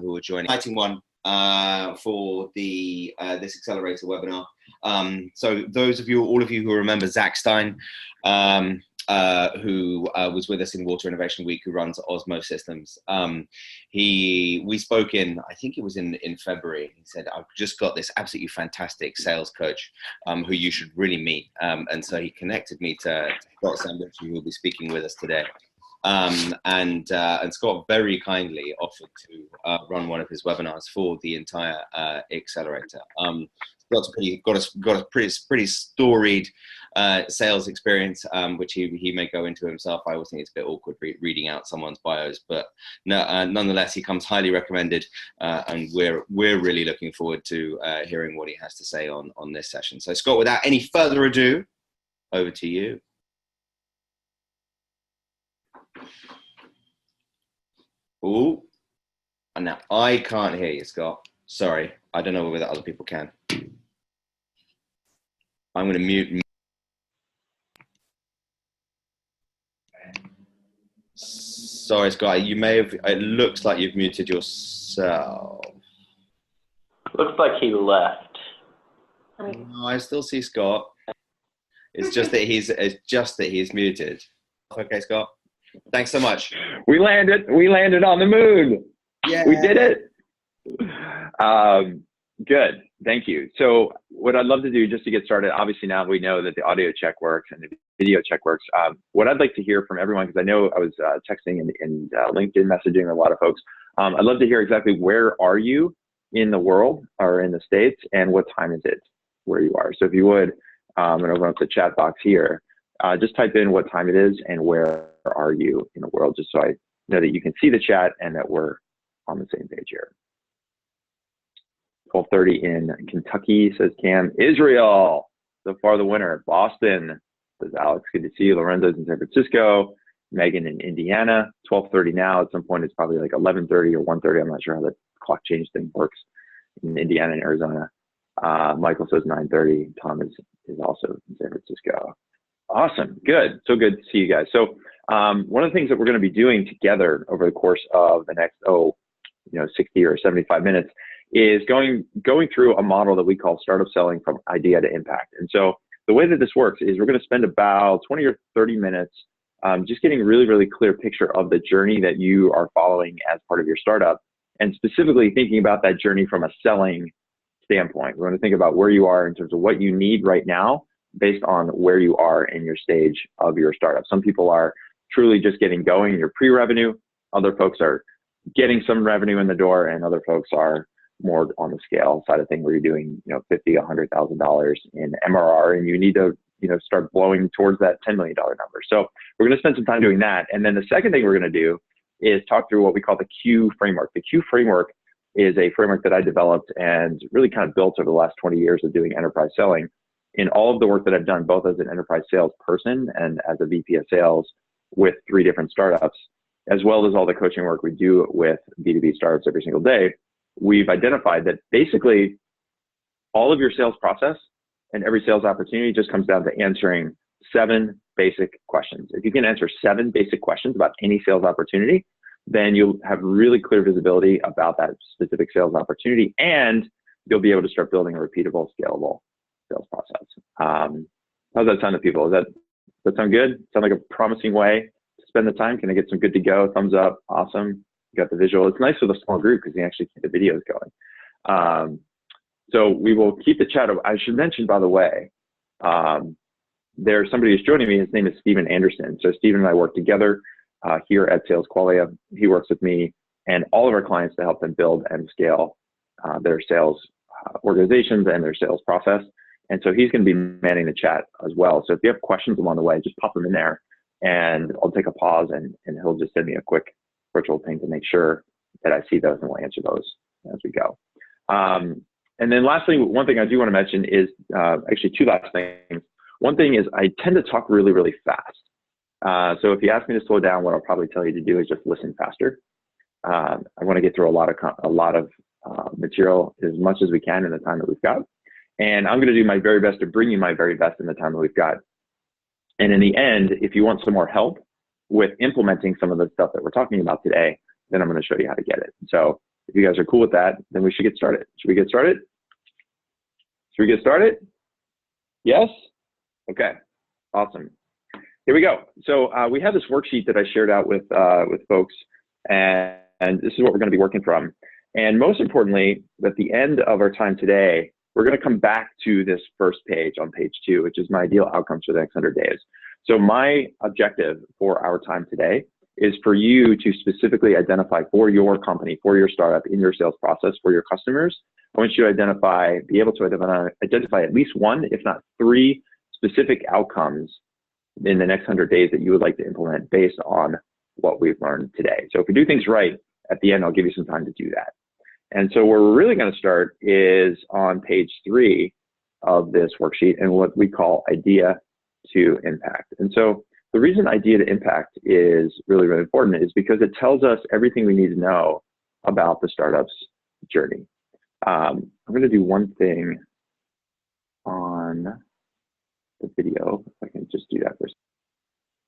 who are joining. Exciting one for the this accelerator webinar. So those of you, all of you who remember Zach Stein, who was with us in Water Innovation Week, who runs Osmo Systems. We spoke in, I think it was in February. He said, I've just got this absolutely fantastic sales coach who you should really meet. And so he connected me to Scott Sandwich, who will be speaking with us today. And Scott very kindly offered to run one of his webinars for the entire accelerator. Scott's got a pretty storied sales experience, which he may go into himself. I always think it's a bit awkward reading out someone's bios, but no, nonetheless, he comes highly recommended, and we're really looking forward to hearing what he has to say on this session. So, Scott, without any further ado, over to you. Oh, and now I can't hear you, Scott. Sorry, I don't know whether other people can. I'm going to mute. Sorry, Scott, you may have, it looks like you've muted yourself. Looks like he left. No, I still see Scott. It's just that he's muted. Okay, Scott. Thanks so much. We landed on the moon. Yeah. We did it. Good. Thank you. So what I'd love to do just to get started, obviously now we know that the audio check works and the video check works. What I'd like to hear from everyone, because I know I was texting and LinkedIn messaging a lot of folks. I'd love to hear exactly where are you in the world or in the States and what time is it where you are. So if you would, I'm going to open up the chat box here. Just type in what time it is and where are you in the world, just so I know that you can see the chat and that we're on the same page here. 12:30 in Kentucky, says Cam. Israel, so far the winner. Boston, says Alex, good to see you. Lorenzo's in San Francisco. Megan in Indiana. 12:30 now. At some point it's probably like 11:30 or 1:30. I'm not sure how the clock change thing works in Indiana and Arizona. Michael says 9:30. Tom is also in San Francisco. Awesome, good. So good to see you guys. So one of the things that we're going to be doing together over the course of the next 60 or 75 minutes is going through a model that we call startup selling from idea to impact. And so the way that this works is we're going to spend about 20 or 30 minutes just getting a really, really clear picture of the journey that you are following as part of your startup, and specifically thinking about that journey from a selling standpoint. We're going to think about where you are in terms of what you need right now based on where you are in your stage of your startup. Some people are truly just getting going, you're pre-revenue. Other folks are getting some revenue in the door, and other folks are more on the scale side of thing where you're doing, $50,000, $100,000 in MRR, and you need to, start blowing towards that $10 million number. So we're going to spend some time doing that. And then the second thing we're going to do is talk through what we call the Q framework. The Q framework is a framework that I developed and really kind of built over the last 20 years of doing enterprise selling. In all of the work that I've done, both as an enterprise sales person and as a VP of sales with 3 different startups, as well as all the coaching work we do with B2B startups every single day, we've identified that basically all of your sales process and every sales opportunity just comes down to answering 7 basic questions. If you can answer 7 basic questions about any sales opportunity, then you'll have really clear visibility about that specific sales opportunity, and you'll be able to start building a repeatable, scalable sales process. How's that sound to people? Does that sound good? Sound like a promising way to spend the time? Can I get some good to go? Thumbs up. Awesome. You got the visual. It's nice with a small group because you actually keep the videos going. So we will keep the chat. I should mention, by the way, there's somebody who's joining me. His name is Steven Anderson. So Steven and I work together here at Sales Qualia. He works with me and all of our clients to help them build and scale their sales organizations and their sales process. And so he's going to be manning the chat as well. So if you have questions along the way, just pop them in there and I'll take a pause and he'll just send me a quick virtual ping to make sure that I see those and we'll answer those as we go. And then lastly, one thing I do want to mention is actually 2 last things. One thing is I tend to talk really, really fast. So if you ask me to slow down, what I'll probably tell you to do is just listen faster. I want to get through a lot of material as much as we can in the time that we've got. And I'm going to do my very best to bring you my very best in the time that we've got. And in the end, if you want some more help with implementing some of the stuff that we're talking about today, then I'm going to show you how to get it. So If you guys are cool with that, then we should get started. Should we get started? Should we get started? Yes? Okay, awesome. Here we go. So we have this worksheet that I shared out with folks, and this is what we're going to be working from. And most importantly, at the end of our time today, we're going to come back to this first page on page 2, which is my ideal outcomes for the next 100 days. So my objective for our time today is for you to specifically identify for your company, for your startup, in your sales process, for your customers. I want you to be able to identify at least 1, if not 3 specific outcomes in the next 100 days that you would like to implement based on what we've learned today. So if we do things right, at the end, I'll give you some time to do that. And so where we're really going to start is on page 3 of this worksheet and what we call idea to impact. And so the reason idea to impact is really, really important is because it tells us everything we need to know about the startup's journey. I'm going to do one thing on the video. If I can just do that first.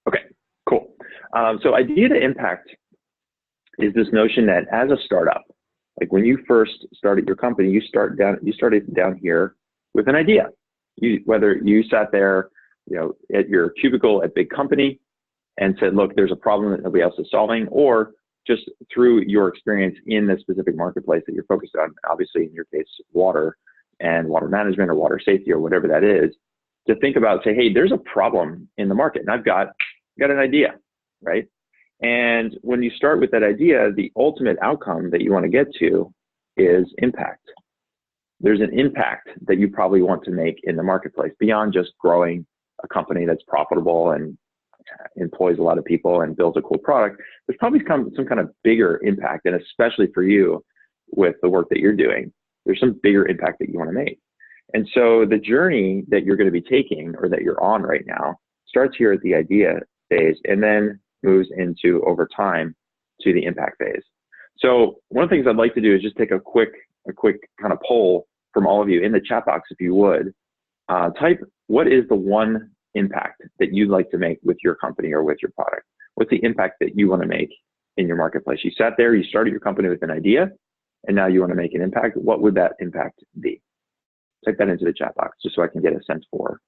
Okay, cool. So idea to impact is this notion that as a startup, like when you first started your company, you started down here with an idea. Whether you sat there, at your cubicle at big company and said, look, there's a problem that nobody else is solving, or just through your experience in the specific marketplace that you're focused on, obviously in your case, water and water management or water safety or whatever that is, to think about, say, hey, there's a problem in the market and I've got an idea, right? And when you start with that idea, the ultimate outcome that you want to get to is impact. There's an impact that you probably want to make in the marketplace beyond just growing a company that's profitable and employs a lot of people and builds a cool product. There's probably some kind of bigger impact, and especially for you with the work that you're doing, there's some bigger impact that you want to make. And so the journey that you're going to be taking or that you're on right now starts here at the idea phase and then moves into over time to the impact phase. So one of the things I'd like to do is just take a quick kind of poll from all of you in the chat box, if you would. Type, what is the one impact that you'd like to make with your company or with your product? What's the impact that you want to make in your marketplace? You sat there, you started your company with an idea, and now you want to make an impact. What would that impact be? Type that into the chat box just so I can get a sense for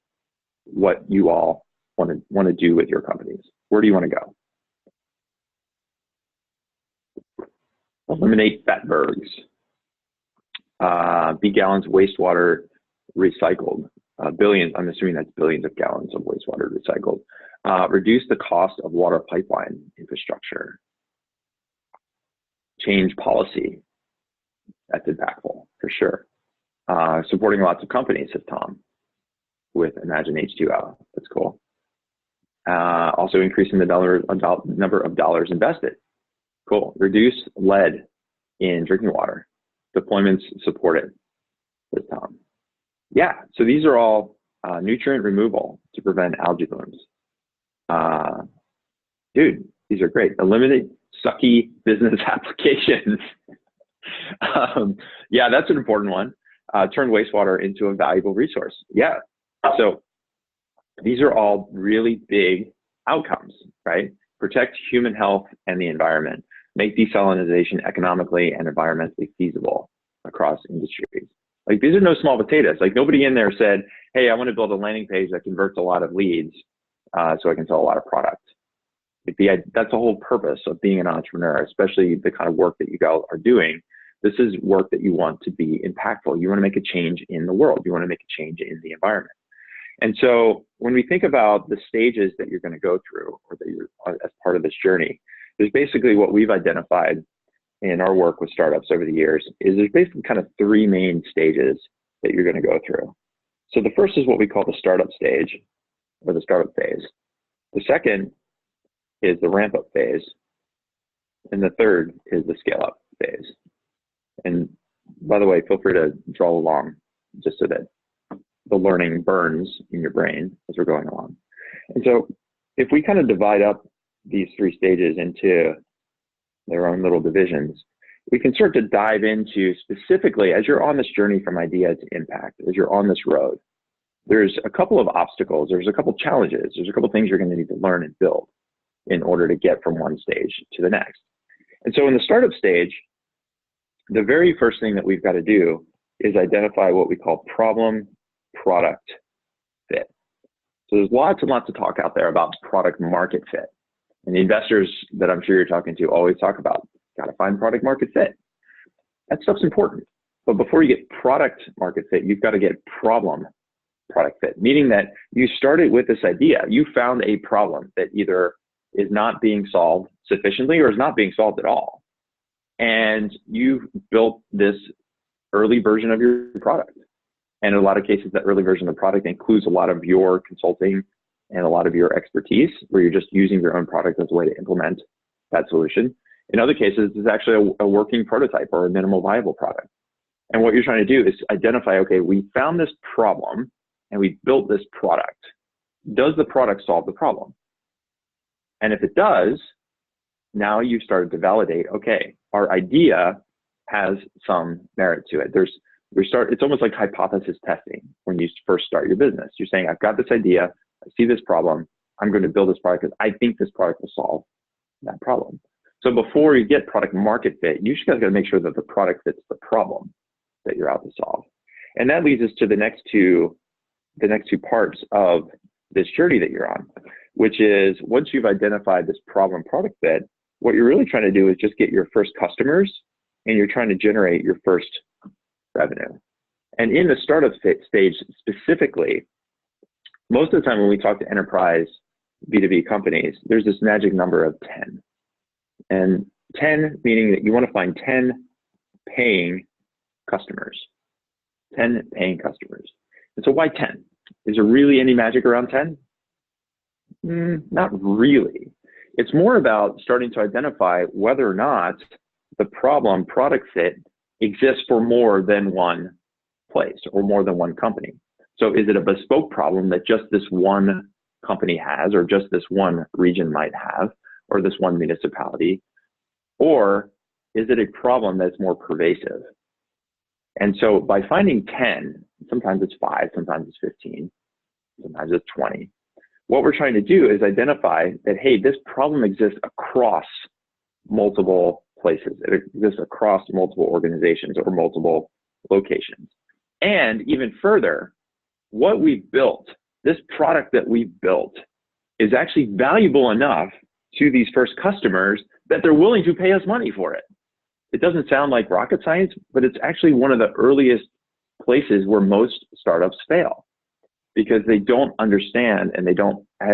what you all want to do with your companies. Where do you want to go? Eliminate fatbergs. Be gallons wastewater recycled. Billions, I'm assuming that's billions of gallons of wastewater recycled. Reduce the cost of water pipeline infrastructure. Change policy. That's impactful for sure. Supporting lots of companies, says Tom, with Imagine H2O. That's cool. Also increasing the number of dollars invested. Cool. Reduce lead in drinking water. Deployments supported, says Tom. Yeah, so these are all nutrient removal to prevent algae blooms. Dude, these are great. Eliminate sucky business applications. Yeah, that's an important one. Turn wastewater into a valuable resource. Yeah, so these are all really big outcomes, right? Protect human health and the environment. Make desalination economically and environmentally feasible across industries. Like, these are no small potatoes. Like, nobody in there said, hey, I want to build a landing page that converts a lot of leads so I can sell a lot of product. Like, that's the whole purpose of being an entrepreneur, especially the kind of work that you guys are doing. This is work that you want to be impactful. You want to make a change in the world. You want to make a change in the environment. And so when we think about the stages that you're going to go through, or that you're as part of this journey, there's basically what we've identified in our work with startups over the years is there's basically kind of 3 main stages that you're going to go through. So the first is what we call the startup stage, or the startup phase. The second is the ramp up phase. And the third is the scale up phase. And by the way, feel free to draw along just so that the learning burns in your brain as we're going along. And so if we kind of divide up these 3 stages into their own little divisions, we can start to dive into specifically, as you're on this journey from idea to impact, as you're on this road, there's a couple of obstacles, there's a couple challenges, there's a couple things you're going to need to learn and build in order to get from one stage to the next. And so in the startup stage, the very first thing that we've got to do is identify what we call problem product fit. So there's lots and lots of talk out there about product market fit. And the investors that I'm sure you're talking to always talk about, got to find product market fit. That stuff's important. But before you get product market fit, you've got to get problem product fit, meaning that you started with this idea. You found a problem that either is not being solved sufficiently or is not being solved at all. And you've built this early version of your product. And in a lot of cases, that early version of the product includes a lot of your consulting and a lot of your expertise, where you're just using your own product as a way to implement that solution. In other cases, it's actually a working prototype or a minimal viable product. And what you're trying to do is identify, okay, we found this problem and we built this product. Does the product solve the problem? And if it does, now you've started to validate, okay, our idea has some merit to it. It's almost like hypothesis testing when you first start your business. You're saying, I've got this idea, I see this problem, I'm going to build this product because I think this product will solve that problem. So before you get product market fit, you just got to make sure that the product fits the problem that you're out to solve. And that leads us to the next two parts of this journey that you're on, which is once you've identified this problem product fit, what you're really trying to do is just get your first customers and you're trying to generate your first revenue. And in the startup stage specifically, most of the time when we talk to enterprise B2B companies, there's this magic number of 10. And 10 meaning that you want to find 10 paying customers. 10 paying customers. And so why 10? Is there really any magic around 10? Not really. It's more about starting to identify whether or not the problem product fit exists for more than one place or more than one company. So is it a bespoke problem that just this one company has, or just this one region might have, or this one municipality? Or is it a problem that's more pervasive? And so by finding 10, sometimes it's 5, sometimes it's 15, sometimes it's 20. What we're trying to do is identify that, hey, this problem exists across multiple places. It exists across multiple organizations or multiple locations. And even further, what we've built, this product that we've built, is actually valuable enough to these first customers that they're willing to pay us money for it. It doesn't sound like rocket science, but it's actually one of the earliest places where most startups fail, because they don't understand and they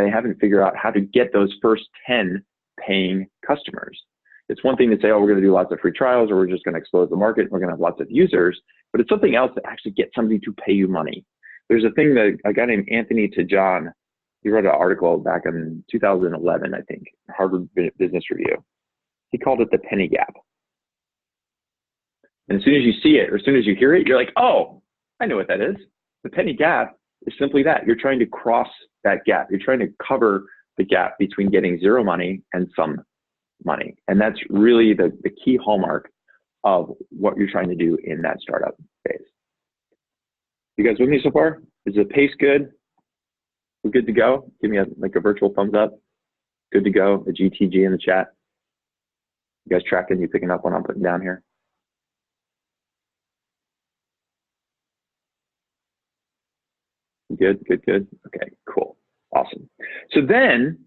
haven't figured out how to get those first 10 paying customers. It's one thing to say, oh, we're going to do lots of free trials, or we're just going to explode the market, we're going to have lots of users, but it's something else to actually get somebody to pay you money. There's a thing that a guy named Anthony Tajan, he wrote an article back in 2011, I think, Harvard Business Review. He called it the penny gap. And as soon as you see it, or as soon as you hear it, you're like, oh, I know what that is. The penny gap is simply that. You're trying to cross that gap. You're trying to cover the gap between getting zero money and some money. And that's really the key hallmark of what you're trying to do in that startup phase. You guys with me so far? Is the pace good? We're good to go? Give me a virtual thumbs up. Good to go. A GTG in the chat. You guys tracking? You picking up what I'm putting down here? Good. Okay, cool. Awesome. So then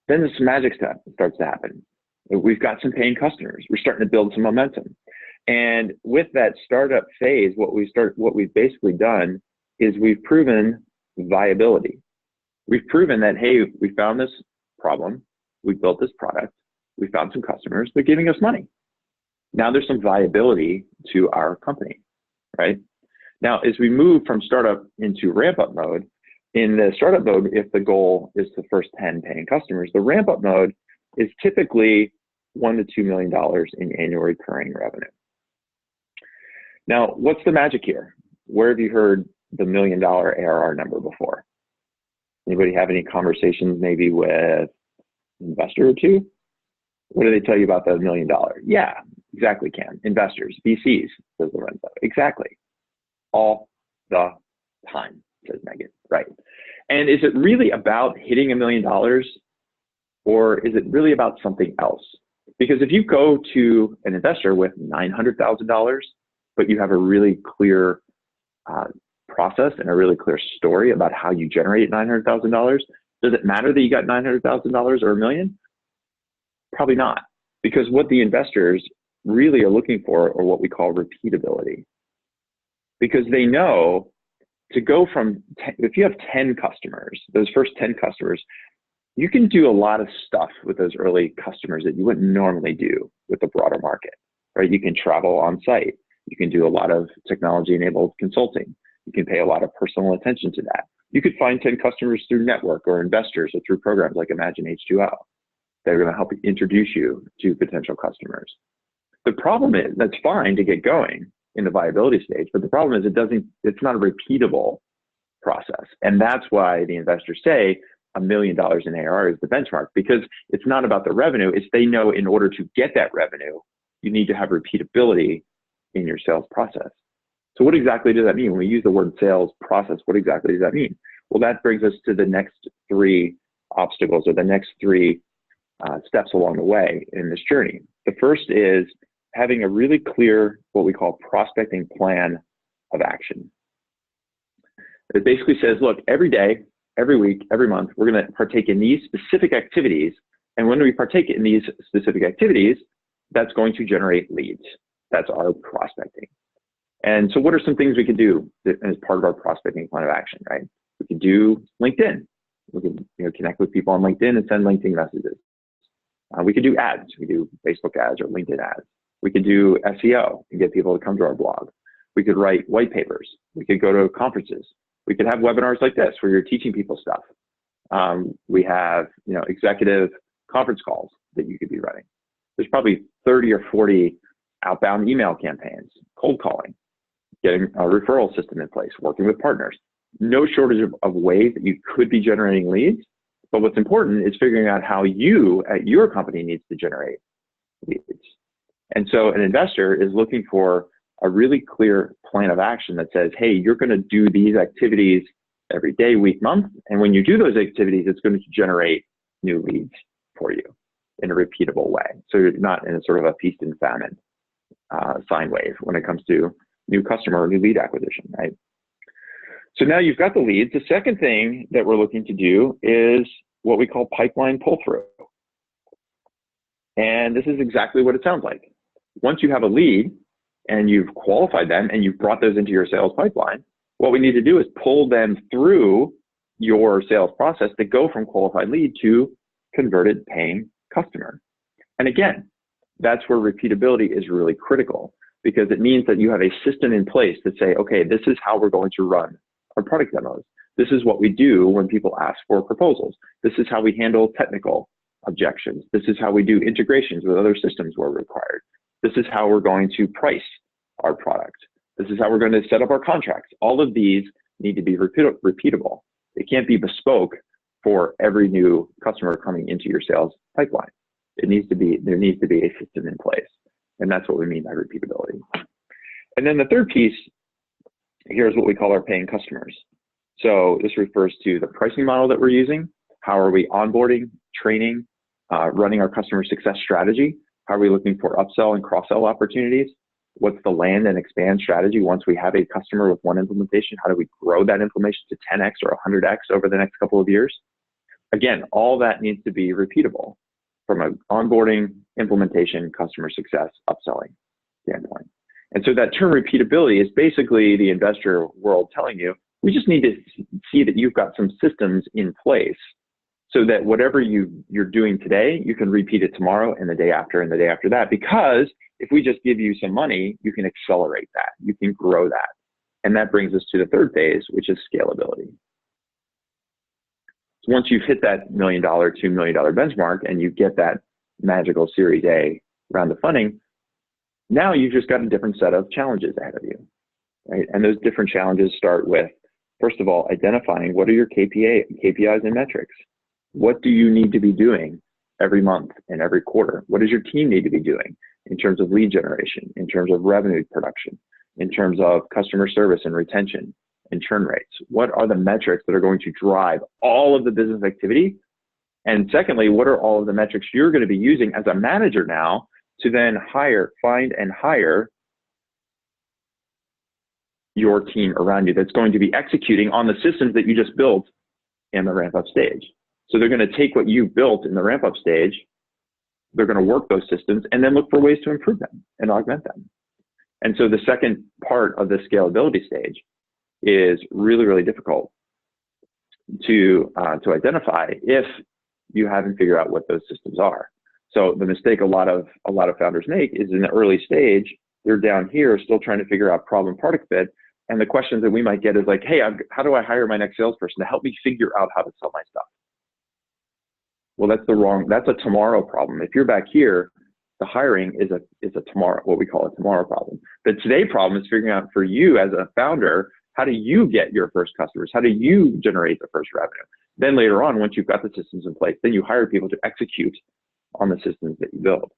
this magic step starts to happen. We've got some paying customers. We're starting to build some momentum. And with that startup phase, what we've basically done is we've proven viability. We've proven that, hey, we found this problem, we built this product, we found some customers, they're giving us money. Now there's some viability to our company, right? Now, as we move from startup into ramp-up mode, in the startup mode, if the goal is the first 10 paying customers, the ramp-up mode is typically $1 to $2 million in annual recurring revenue. Now, what's the magic here? Where have you heard the $1 million ARR number before? Anybody have any conversations maybe with an investor or two? What do they tell you about the $1 million? Yeah, exactly, Cam. Investors, VCs, says Lorenzo. Exactly. All the time, says Megan. Right. And is it really about hitting $1 million, or is it really about something else? Because if you go to an investor with $900,000, but you have a really clear process and a really clear story about how you generate $900,000, does it matter that you got $900,000 or $1 million? Probably not, because what the investors really are looking for are what we call repeatability. Because they know to go from, if you have 10 customers, those first 10 customers, you can do a lot of stuff with those early customers that you wouldn't normally do with the broader market, right? You can travel on site. You can do a lot of technology-enabled consulting. You can pay a lot of personal attention to that. You could find 10 customers through network or investors or through programs like Imagine H2O. They're going to help introduce you to potential customers. The problem is, that's fine to get going in the viability stage, but the problem is it's not a repeatable process. And that's why the investors say $1 million in ARR is the benchmark, because it's not about the revenue. It's they know in order to get that revenue, you need to have repeatability in your sales process. So what exactly does that mean? When we use the word sales process, what exactly does that mean? Well, that brings us to the next three obstacles, or the next three steps along the way in this journey. The first is having a really clear, what we call prospecting plan of action. It basically says, look, every day, every week, every month, we're going to partake in these specific activities. And when we partake in these specific activities, that's going to generate leads. That's our prospecting. And so what are some things we could do as part of our prospecting plan of action, right? We could do LinkedIn. We could connect with people on LinkedIn and send LinkedIn messages. We could do ads. We do Facebook ads or LinkedIn ads. We could do SEO and get people to come to our blog. We could write white papers. We could go to conferences. We could have webinars like this where you're teaching people stuff. We have, executive conference calls that you could be running. There's probably 30 or 40 outbound email campaigns, cold calling, getting a referral system in place, working with partners. No shortage of ways that you could be generating leads. But what's important is figuring out how you at your company needs to generate leads. And so an investor is looking for a really clear plan of action that says, hey, you're going to do these activities every day, week, month. And when you do those activities, it's going to generate new leads for you in a repeatable way. So you're not in a sort of a feast and famine sine wave when it comes to new customer or new lead acquisition, right? So now you've got the leads. The second thing that we're looking to do is what we call pipeline pull-through. And this is exactly what it sounds like. Once you have a lead and you've qualified them and you've brought those into your sales pipeline, what we need to do is pull them through your sales process to go from qualified lead to converted paying customer. And again, that's where repeatability is really critical, because it means that you have a system in place to say, okay, this is how we're going to run our product demos. This is what we do when people ask for proposals. This is how we handle technical objections. This is how we do integrations with other systems where required. This is how we're going to price our product. This is how we're going to set up our contracts. All of these need to be repeatable. It can't be bespoke for every new customer coming into your sales pipeline. There needs to be a system in place. And that's what we mean by repeatability. And then the third piece here is what we call our paying customers. So this refers to the pricing model that we're using. How are we onboarding, training, running our customer success strategy? How are we looking for upsell and cross-sell opportunities? What's the land and expand strategy once we have a customer with one implementation? How do we grow that implementation to 10x or 100x over the next couple of years? Again, all that needs to be repeatable from an onboarding, implementation, customer success, upselling standpoint. And so that term repeatability is basically the investor world telling you, we just need to see that you've got some systems in place so that whatever you're doing today, you can repeat it tomorrow and the day after and the day after that. Because if we just give you some money, you can accelerate that. You can grow that. And that brings us to the third phase, which is scalability. So once you've hit that $1 million, $2 million benchmark and you get that magical Series A round of funding, now you've just got a different set of challenges ahead of you, right? And those different challenges start with, first of all, identifying what are your KPIs and metrics. What do you need to be doing every month and every quarter? What does your team need to be doing in terms of lead generation, in terms of revenue production, in terms of customer service and retention and churn rates? What are the metrics that are going to drive all of the business activity And secondly, what are all of the metrics you're going to be using as a manager now to then find and hire your team around you that's going to be executing on the systems that you just built in the ramp up stage. So they're going to take what you built in the ramp up stage, they're going to work those systems and then look for ways to improve them and augment them. And so the second part of the scalability stage is really, really difficult to identify if you haven't figured out what those systems are. So the mistake a lot of founders make is in the early stage, they're down here still trying to figure out problem product fit. And the questions that we might get is like, hey, how do I hire my next salesperson to help me figure out how to sell my stuff? Well, that's a tomorrow problem. If you're back here, the hiring is a tomorrow, what we call a tomorrow problem. The today problem is figuring out for you as a founder, how do you get your first customers? How do you generate the first revenue? Then later on, once you've got the systems in place, then you hire people to execute on the systems that you build.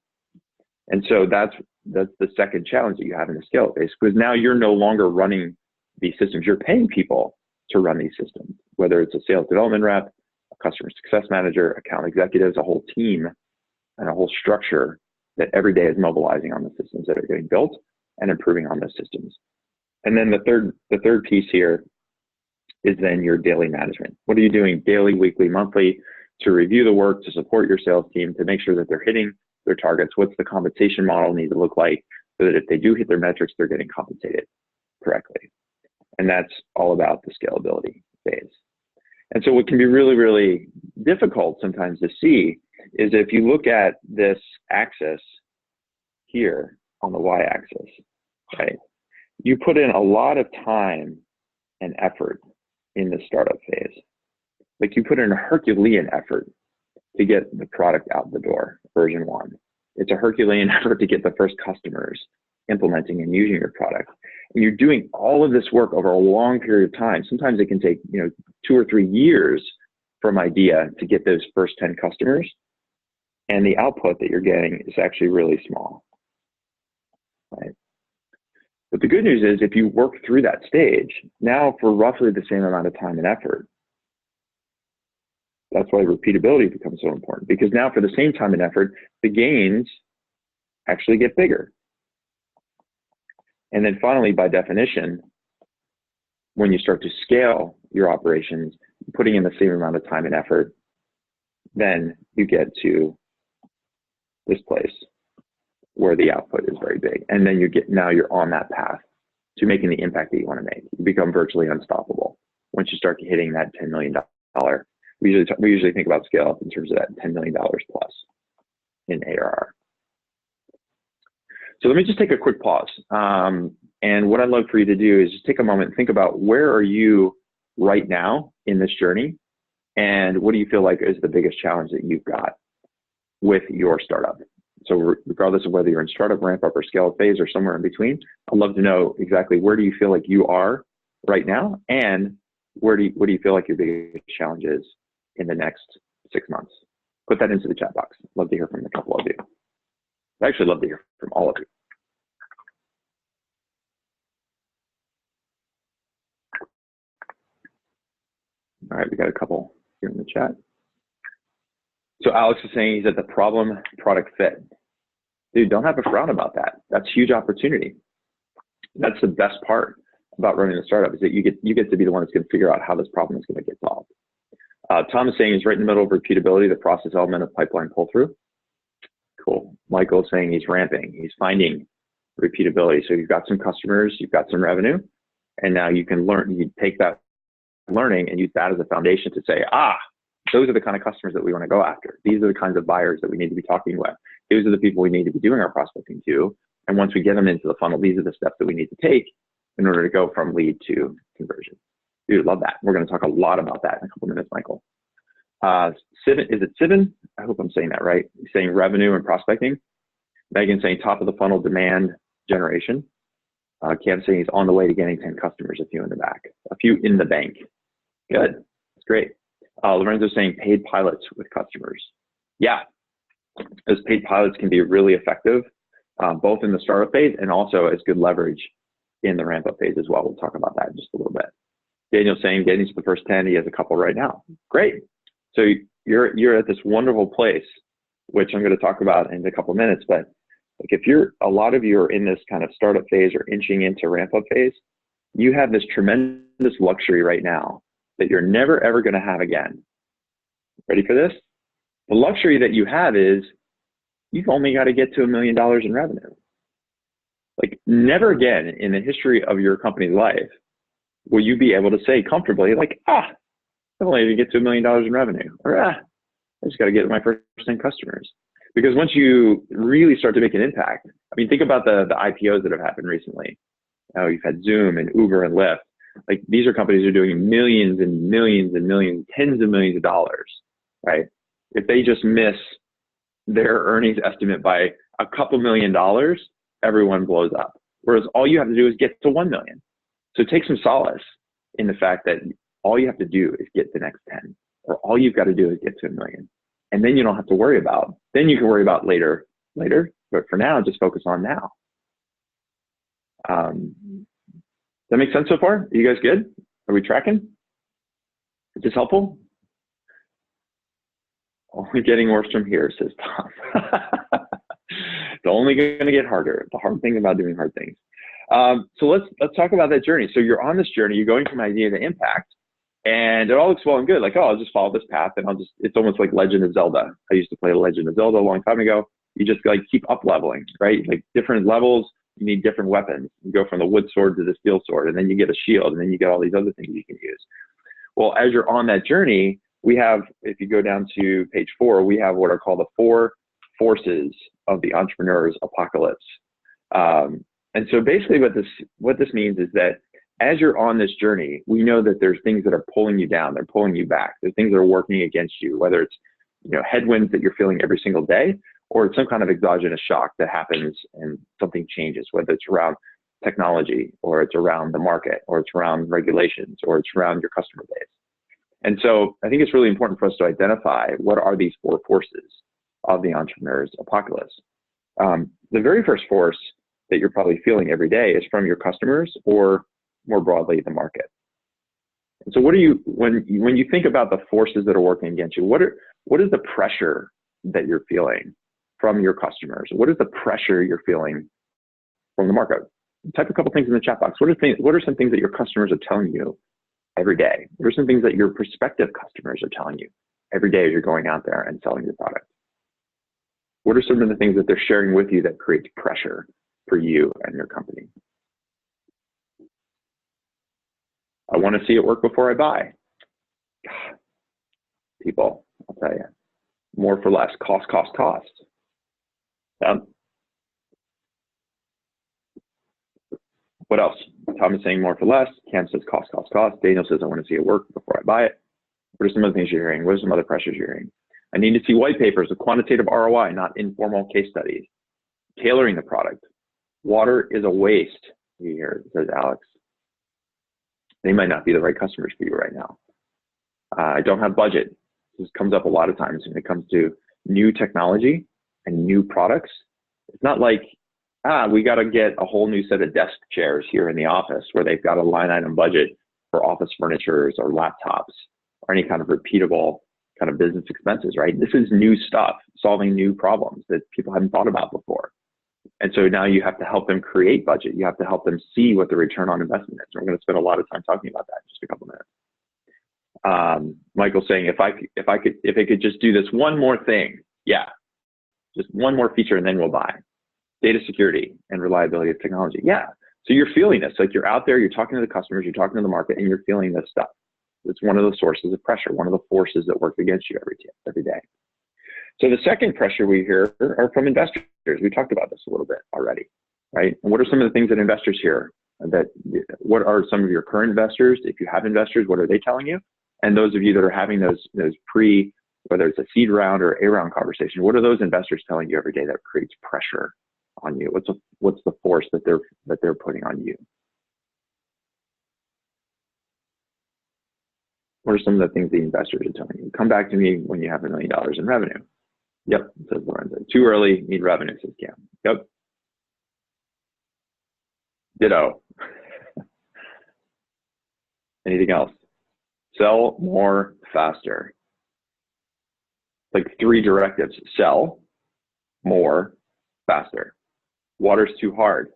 And so that's the second challenge that you have in the scale phase, because now you're no longer running these systems. You're paying people to run these systems, whether it's a sales development rep, a customer success manager, account executives, a whole team, and a whole structure that every day is mobilizing on the systems that are getting built and improving on those systems. And then the third piece here is then your daily management. What are you doing daily, weekly, monthly to review the work, to support your sales team, to make sure that they're hitting their targets? What's the compensation model need to look like so that if they do hit their metrics, they're getting compensated correctly? And that's all about the scalability phase. And so what can be really, really difficult sometimes to see is if you look at this axis here on the y-axis, right? You put in a lot of time and effort in the startup phase. Like you put in a Herculean effort to get the product out the door, version 1. It's a Herculean effort to get the first customers implementing and using your product. And you're doing all of this work over a long period of time. Sometimes it can take 2 or 3 years from idea to get those first 10 customers. And the output that you're getting is actually really small, right? But the good news is if you work through that stage, now for roughly the same amount of time and effort, that's why repeatability becomes so important, because now for the same time and effort, the gains actually get bigger. And then finally, by definition, when you start to scale your operations, putting in the same amount of time and effort, then you get to this place where the output is very big. And then now you're on that path to making the impact that you want to make. You become virtually unstoppable once you start hitting that $10 million. We usually think about scale up in terms of that $10 million plus in ARR. So let me just take a quick pause. And what I'd love for you to do is just take a moment and think about where are you right now in this journey, and what do you feel like is the biggest challenge that you've got with your startup? So regardless of whether you're in startup, ramp up, or scale phase, or somewhere in between, I'd love to know exactly where do you feel like you are right now, and what do you feel like your biggest challenge is in the next 6 months? Put that into the chat box. Love to hear from a couple of you. I'd actually love to hear from all of you. All right, we got a couple here in the chat. So Alex is saying he's at the problem product fit. Dude, don't have a frown about that. That's huge opportunity. That's the best part about running a startup, is that you get to be the one that's going to figure out how this problem is going to get solved. Tom is saying he's right in the middle of repeatability, the process element of pipeline pull-through. Cool. Michael is saying he's ramping. He's finding repeatability. So you've got some customers, you've got some revenue, and now you can learn. You take that learning and use that as a foundation to say, those are the kind of customers that we want to go after. These are the kinds of buyers that we need to be talking with. These are the people we need to be doing our prospecting to. And once we get them into the funnel, these are the steps that we need to take in order to go from lead to conversion. Dude, love that. We're going to talk a lot about that in a couple minutes, Michael. Is it Sibin? I hope I'm saying that right. He's saying revenue and prospecting. Megan saying top of the funnel demand generation. Cam saying he's on the way to getting 10 customers, a few in the bank. Good, that's great. Lorenzo saying paid pilots with customers. Yeah, those paid pilots can be really effective, both in the startup phase and also as good leverage in the ramp up phase as well. We'll talk about that in just a little bit. Daniel's saying getting to the first 10, he has a couple right now. Great. So you're at this wonderful place, which I'm going to talk about in a couple of minutes. But like if a lot of you are in this kind of startup phase or inching into ramp up phase, you have this tremendous luxury right now that you're never ever going to have again. Ready for this? The luxury that you have is you've only got to get to $1 million in revenue. Like never again in the history of your company's life will you be able to say comfortably, like, I've only got to get to $1 million in revenue, or I just got to get my first 10 customers. Because once you really start to make an impact, I mean, think about the IPOs that have happened recently. You've had Zoom and Uber and Lyft. Like these are companies that are doing millions and millions and millions, tens of millions of dollars, right? If they just miss their earnings estimate by a couple $1 million, everyone blows up. Whereas all you have to do is get to 1 million. So take some solace in the fact that all you have to do is get the next 10, or all you've got to do is get to 1 million. And then you don't have to worry about, then you can worry about later. But for now, just focus on now. Does that make sense so far? Are you guys good? Are we tracking? Is this helpful? Only getting worse from here, says Tom. It's only going to get harder. The hard thing about doing hard things. So let's talk about that journey. So you're on this journey. You're going from idea to impact, and it all looks well and good. Like, I'll just follow this path, and it's almost like Legend of Zelda. I used to play Legend of Zelda a long time ago. You just like keep up leveling, right? Like different levels, you need different weapons. You go from the wood sword to the steel sword, and then you get a shield, and then you get all these other things you can use. Well, as you're on that journey, we have, if you go down to page 4, we have what are called the 4 forces of the entrepreneur's apocalypse. And so basically what this means is that as you're on this journey, we know that there's things that are pulling you down, they're pulling you back. There's things that are working against you, whether it's headwinds that you're feeling every single day, or it's some kind of exogenous shock that happens and something changes, whether it's around technology, or it's around the market, or it's around regulations, or it's around your customer base. And so I think it's really important for us to identify what are these 4 forces of the entrepreneur's apocalypse. The very first force that you're probably feeling every day is from your customers, or more broadly, the market. And so what do you, when you think about the forces that are working against you, what is the pressure that you're feeling from your customers? What is the pressure you're feeling from the market? Type a couple things in the chat box. What are some things that your customers are telling you every day? What are some things that your prospective customers are telling you every day as you're going out there and selling your product? What are some of the things that they're sharing with you that creates pressure for you and your company? I want to see it work before I buy. God, people, I'll tell you, more for less, cost. What else? Tom is saying more for less. Cam says cost. Daniel says I want to see it work before I buy it. What are some other things you're hearing? What are some other pressures you're hearing? I need to see white papers with quantitative ROI, not informal case studies. Tailoring the product. Water is a waste, you hear, says Alex. They might not be the right customers for you right now. I don't have budget. This comes up a lot of times when it comes to new technology and new products. It's not like, we got to get a whole new set of desk chairs here in the office where they've got a line item budget for office furnitures or laptops or any kind of repeatable kind of business expenses, right? This is new stuff, solving new problems that people hadn't thought about before. And so now you have to help them create budget. You have to help them see what the return on investment is. We're going to spend a lot of time talking about that in just a couple minutes. Michael's saying, if it could just do this one more thing, yeah, just one more feature and then we'll buy. Data security and reliability of technology. Yeah. So you're feeling this, like you're out there, you're talking to the customers, you're talking to the market, and you're feeling this stuff. It's one of the sources of pressure, one of the forces that work against you every day. So the second pressure we hear are from investors. We talked about this a little bit already, right? And what are some of the things that investors hear? What are some of your current investors? If you have investors, what are they telling you? And those of you that are having those whether it's a seed round or A round conversation, what are those investors telling you every day that creates pressure on you? What's the force that they're putting on you? What are some of the things the investors are telling you? Come back to me when you have $1 million in revenue. Yep, says Lorenzo. Too early, need revenue, says Cam. Yep. Ditto. Anything else? Sell more faster. like 3 directives: sell more, faster. Water's too hard.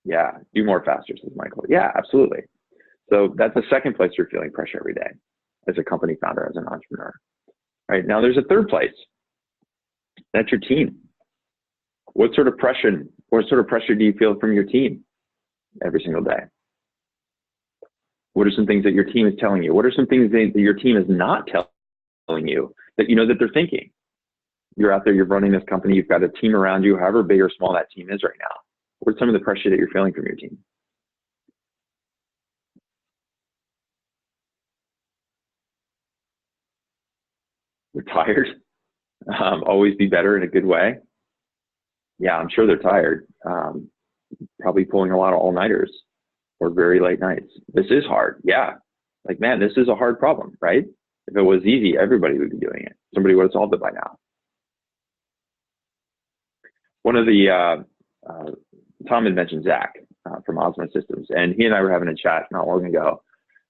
Yeah, do more faster, says Michael. Yeah, absolutely. So that's the second place you're feeling pressure every day as a company founder, as an entrepreneur. Right now, there's a third place. That's your team. What sort of pressure do you feel from your team every single day? What are some things that your team is telling you? What are some things that your team is not telling you that you know that they're thinking? You're out there, you're running this company, you've got a team around you, however big or small that team is right now. What's some of the pressure that you're feeling from your team? They're tired. Always be better in a good way. Yeah, I'm sure they're tired. Probably pulling a lot of all-nighters or very late nights. This is hard. Yeah. Like, man, this is a hard problem, right? If it was easy, everybody would be doing it. Somebody would have solved it by now. One of the, Tom had mentioned Zach from Osmo Systems, and he and I were having a chat not long ago.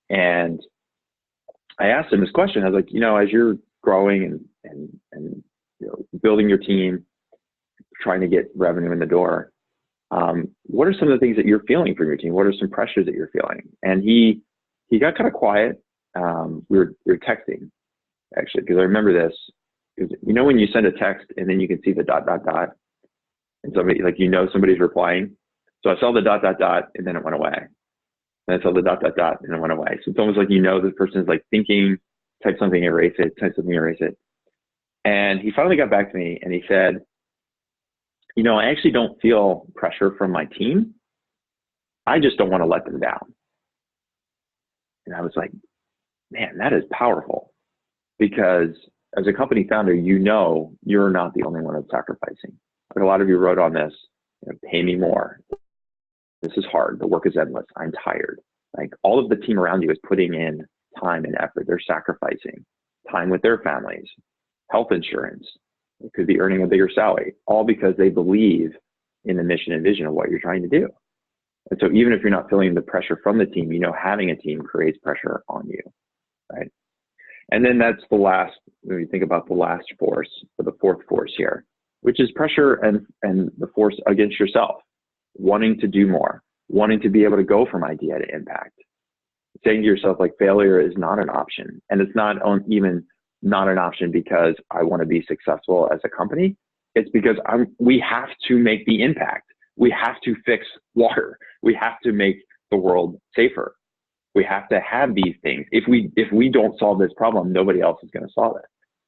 And I asked him this question. I was like, as you're growing and building your team, trying to get revenue in the door, what are some of the things that you're feeling from your team? What are some pressures that you're feeling? And he got kind of quiet. We were texting, actually, because I remember this. Because when you send a text and then you can see the ... and somebody, somebody's replying. So I saw the ... and then it went away. And I saw the ... and it went away. So it's almost like this person is thinking, type something, erase it, type something, erase it. And he finally got back to me and he said, I actually don't feel pressure from my team. I just don't want to let them down. And I was like, man, that is powerful. Because as a company founder, you're not the only one that's sacrificing. Like a lot of you wrote on this, pay me more. This is hard. The work is endless. I'm tired. Like, all of the team around you is putting in time and effort. They're sacrificing time with their families, health insurance. It could be earning a bigger salary, all because they believe in the mission and vision of what you're trying to do. And so even if you're not feeling the pressure from the team, having a team creates pressure on you, right? And then that's the last, when you think about the last force, or the fourth force here, which is pressure and the force against yourself, wanting to do more, wanting to be able to go from idea to impact, saying to yourself, failure is not an option. And it's not even not an option because I want to be successful as a company. It's because we have to make the impact. We have to fix water. We have to make the world safer. We have to have these things. If we don't solve this problem, nobody else is going to solve it.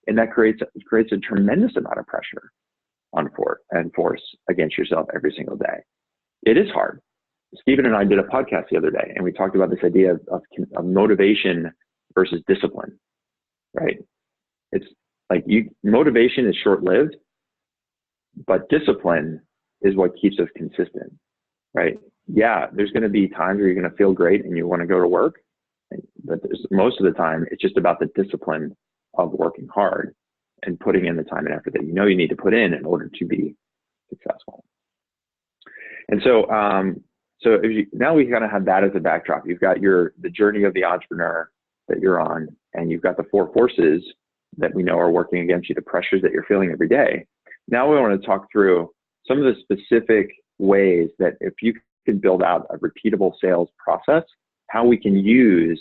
And that creates a tremendous amount of pressure on force against yourself every single day. It is hard. Stephen and I did a podcast the other day, and we talked about this idea of motivation versus discipline, right? It's motivation is short-lived, but discipline is what keeps us consistent, right? Yeah, there's going to be times where you're going to feel great and you want to go to work, but most of the time it's just about the discipline of working hard and putting in the time and effort that you need to put in order to be successful. And so, now we kind of have that as a backdrop. You've got the journey of the entrepreneur that you're on, and you've got the 4 forces that we know are working against you, the pressures that you're feeling every day. Now we want to talk through some of the specific ways that if you can build out a repeatable sales process, how we can use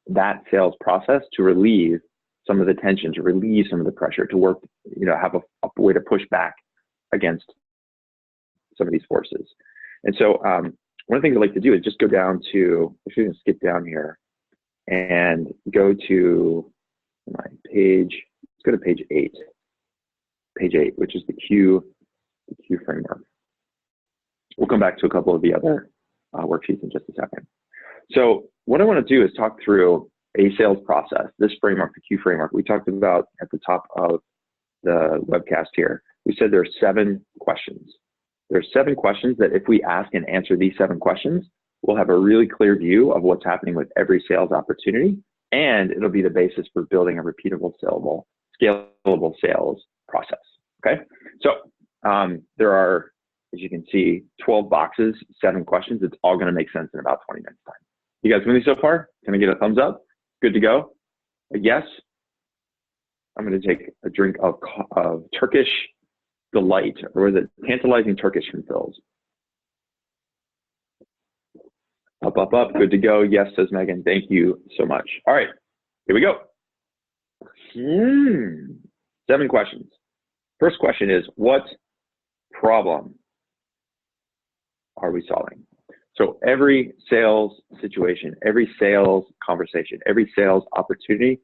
that sales process to relieve some of the tension, to relieve some of the pressure, to work, have a way to push back against some of these forces. And so one of the things I like to do is just go down to, if you can skip down here and go to my page, let's go to page 8, which is the Q framework. We'll come back to a couple of the other worksheets in just a second. So what I want to do is talk through a sales process, this framework, the Q framework. We talked about at the top of the webcast here. We said there are 7 questions. There are 7 questions that if we ask and answer these 7 questions, we'll have a really clear view of what's happening with every sales opportunity, and it'll be the basis for building a repeatable, scalable sales process, okay? So there are, as you can see, 12 boxes, 7 questions. It's all gonna make sense in about 20 minutes time. You guys with me so far? Can I get a thumbs up? Good to go? A yes? I'm going to take a drink of Turkish Delight, or was it Tantalizing Turkish from Phil's? Up, up, up. Good to go. Yes, says Megan. Thank you so much. All right, here we go. 7 questions. First question is, what problem are we solving? So every sales situation, every sales conversation, every sales opportunity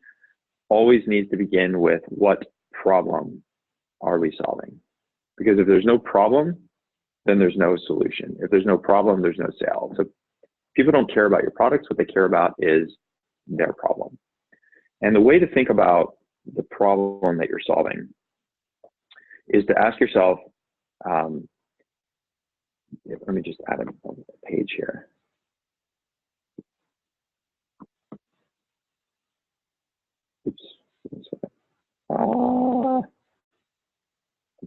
always needs to begin with, what problem are we solving? Because if there's no problem, then there's no solution. If there's no problem, there's no sale. So people don't care about your products. What they care about is their problem. And the way to think about the problem that you're solving is to ask yourself, let me just add a page here. Oops.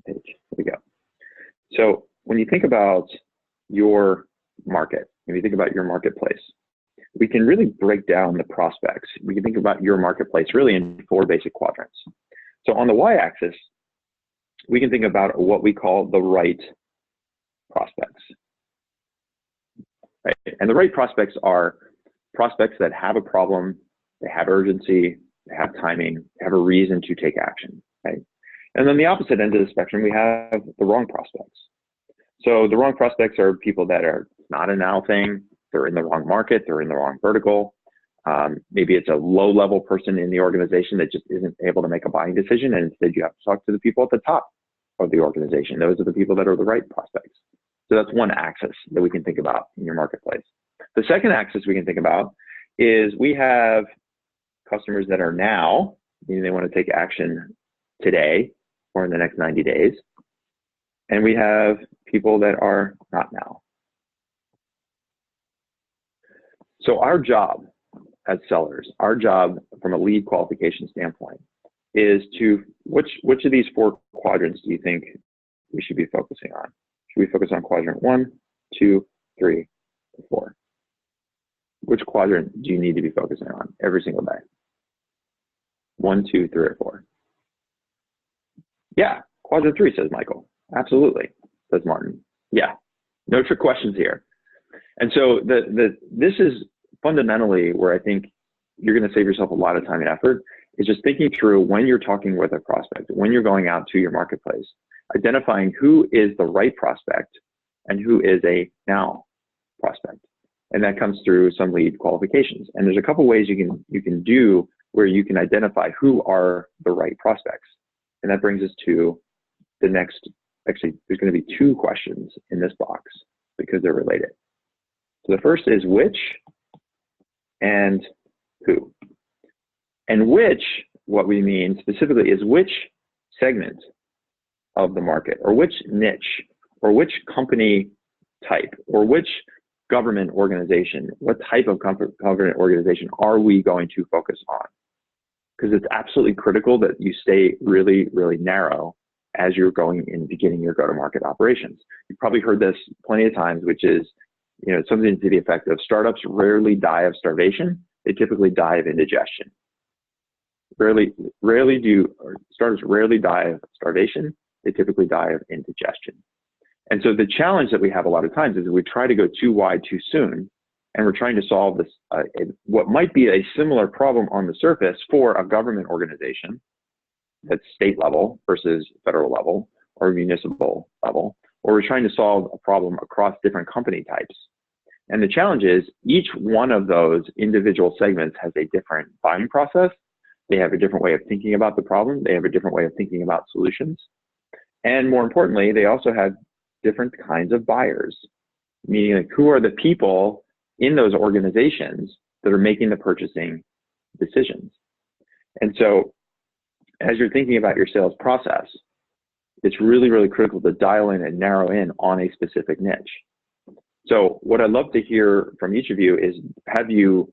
Page. Here we go. So when you think about your market, when you think about your marketplace, we can really break down the prospects. We can think about your marketplace really in 4 basic quadrants. So on the y-axis, we can think about what we call the right prospects. Right? And the right prospects are prospects that have a problem, they have urgency, they have timing, they have a reason to take action. Right? And then the opposite end of the spectrum, we have the wrong prospects. So the wrong prospects are people that are not a now thing, they're in the wrong market, they're in the wrong vertical. Maybe it's a low-level person in the organization that just isn't able to make a buying decision, and instead you have to talk to the people at the top of the organization. Those are the people that are the right prospects. So that's one axis that we can think about in your marketplace. The second axis we can think about is we have customers that are now, meaning they want to take action today or in the next 90 days. And we have people that are not now. So our job as sellers, our job from a lead qualification standpoint is to, which of these 4 quadrants do you think we should be focusing on? Should we focus on quadrant 1, 2, 3, or 4? Which quadrant do you need to be focusing on every single day? 1, 2, 3, or 4? Yeah, quadrant 3, says Michael. Absolutely, says Martin. Yeah, no trick questions here. And so this is fundamentally where I think you're going to save yourself a lot of time and effort, is just thinking through when you're talking with a prospect, when you're going out to your marketplace, identifying who is the right prospect and who is a now prospect. And that comes through some lead qualifications. And there's a couple ways you can do where you can identify who are the right prospects. And that brings us to the next, actually, there's going to be 2 questions in this box because they're related. So the first is which and who. And which, what we mean specifically is which segment of the market, or which niche, or which company type, or which government organization, what type of government organization are we going to focus on? Because it's absolutely critical that you stay really, really narrow as you're going in beginning your go-to-market operations. You've probably heard this plenty of times, which is, something to the effect of startups rarely die of starvation. They typically die of indigestion. Startups rarely die of starvation. They typically die of indigestion. And so the challenge that we have a lot of times is we try to go too wide too soon, and we're trying to solve this, what might be a similar problem on the surface for a government organization that's state level versus federal level or municipal level, or we're trying to solve a problem across different company types. And the challenge is each one of those individual segments has a different buying process. They have a different way of thinking about the problem. They have a different way of thinking about solutions. And more importantly, they also have different kinds of buyers, meaning like who are the people in those organizations that are making the purchasing decisions. And so as you're thinking about your sales process, it's really, really critical to dial in and narrow in on a specific niche. So what I'd love to hear from each of you is,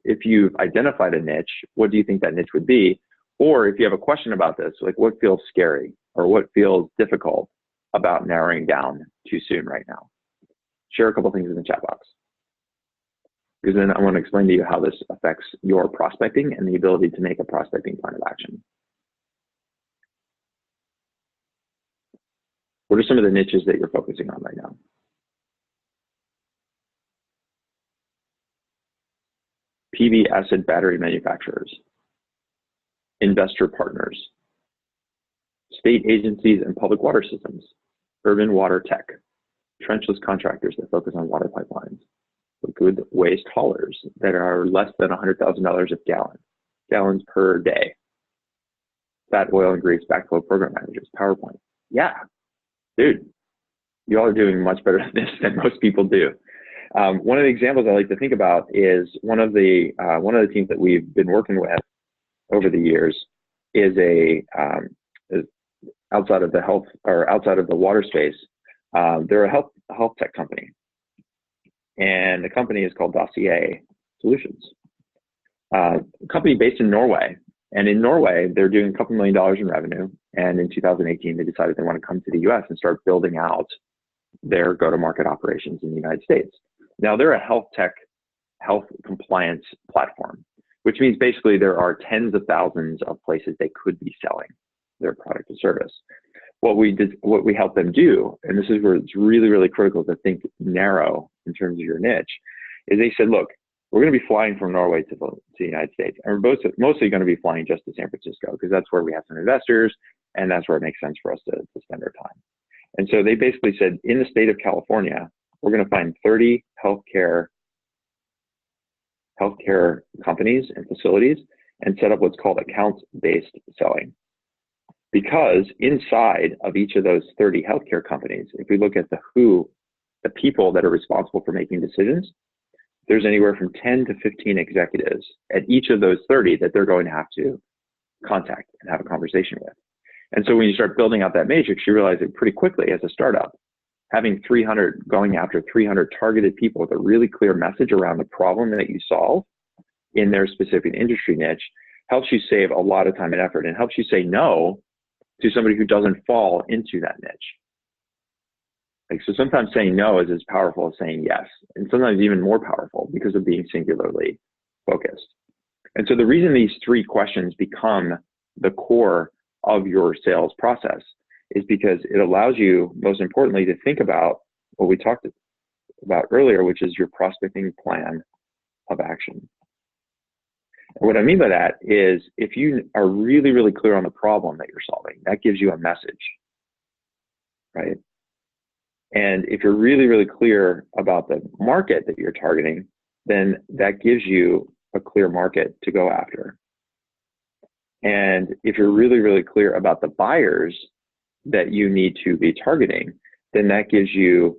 if you've identified a niche, what do you think that niche would be? Or if you have a question about this, like what feels scary or what feels difficult about narrowing down too soon right now? Share a couple things in the chat box, because then I want to explain to you how this affects your prospecting and the ability to make a prospecting plan of action. What are some of the niches that you're focusing on right now? PV acid battery manufacturers, investor partners, state agencies and public water systems, urban water tech, trenchless contractors that focus on water pipelines, liquid waste haulers that are less than $100,000 a gallons per day, fat, oil, and grease backflow program managers, PowerPoint. Yeah, dude, you all are doing much better at this than most people do. One of the examples I like to think about is one of the teams that we've been working with over the years is is outside of the health or outside of the water space. They're a health tech company, and the company is called Dossier Solutions. A company based in Norway, and in Norway they're doing a couple $1 million in revenue. And in 2018, they decided they want to come to the U.S. and start building out their go-to-market operations in the United States. Now they're a health compliance platform, which means basically there are tens of thousands of places they could be selling their product or service. What we help them do, and this is where it's really, really critical to think narrow in terms of your niche, is they said, look, we're going to be flying from Norway to the United States, and we're mostly going to be flying just to San Francisco because that's where we have some investors, and that's where it makes sense for us to spend our time. And so they basically said, in the state of California, we're going to find 30 healthcare companies and facilities and set up what's called account-based selling. Because inside of each of those 30 healthcare companies, if we look at the people that are responsible for making decisions, there's anywhere from 10 to 15 executives at each of those 30 that they're going to have to contact and have a conversation with. And so when you start building out that matrix, you realize that pretty quickly as a startup, going after 300 targeted people with a really clear message around the problem that you solve in their specific industry niche helps you save a lot of time and effort, and helps you say no to somebody who doesn't fall into that niche. Like, so sometimes saying no is as powerful as saying yes, and sometimes even more powerful because of being singularly focused. And so the reason these 3 questions become the core of your sales process is because it allows you, most importantly, to think about what we talked about earlier, which is your prospecting plan of action. And what I mean by that is if you are really, really clear on the problem that you're solving, that gives you a message, right? And if you're really, really clear about the market that you're targeting, then that gives you a clear market to go after. And if you're really, really clear about the buyers that you need to be targeting, then that gives you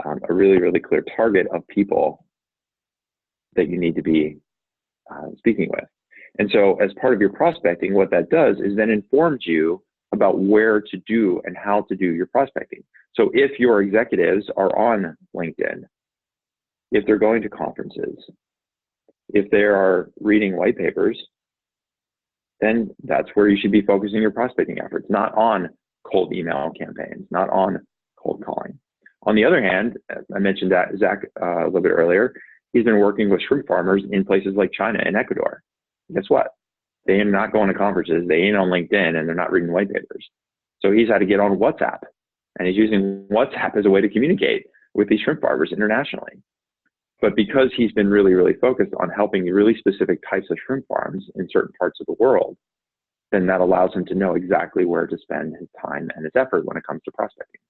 a really, really clear target of people that you need to be speaking with. And so as part of your prospecting, what that does is then informs you about where to do and how to do your prospecting. So if your executives are on LinkedIn, if they're going to conferences, if they are reading white papers, then that's where you should be focusing your prospecting efforts, not on cold email campaigns, not on cold calling. On the other hand, I mentioned that Zach a little bit earlier, he's been working with shrimp farmers in places like China and Ecuador. Guess what? They are not going to conferences, they ain't on LinkedIn, and they're not reading white papers. So he's had to get on WhatsApp, and he's using WhatsApp as a way to communicate with these shrimp farmers internationally. But because he's been really, really focused on helping really specific types of shrimp farms in certain parts of the world, then that allows him to know exactly where to spend his time and his effort when it comes to prospecting.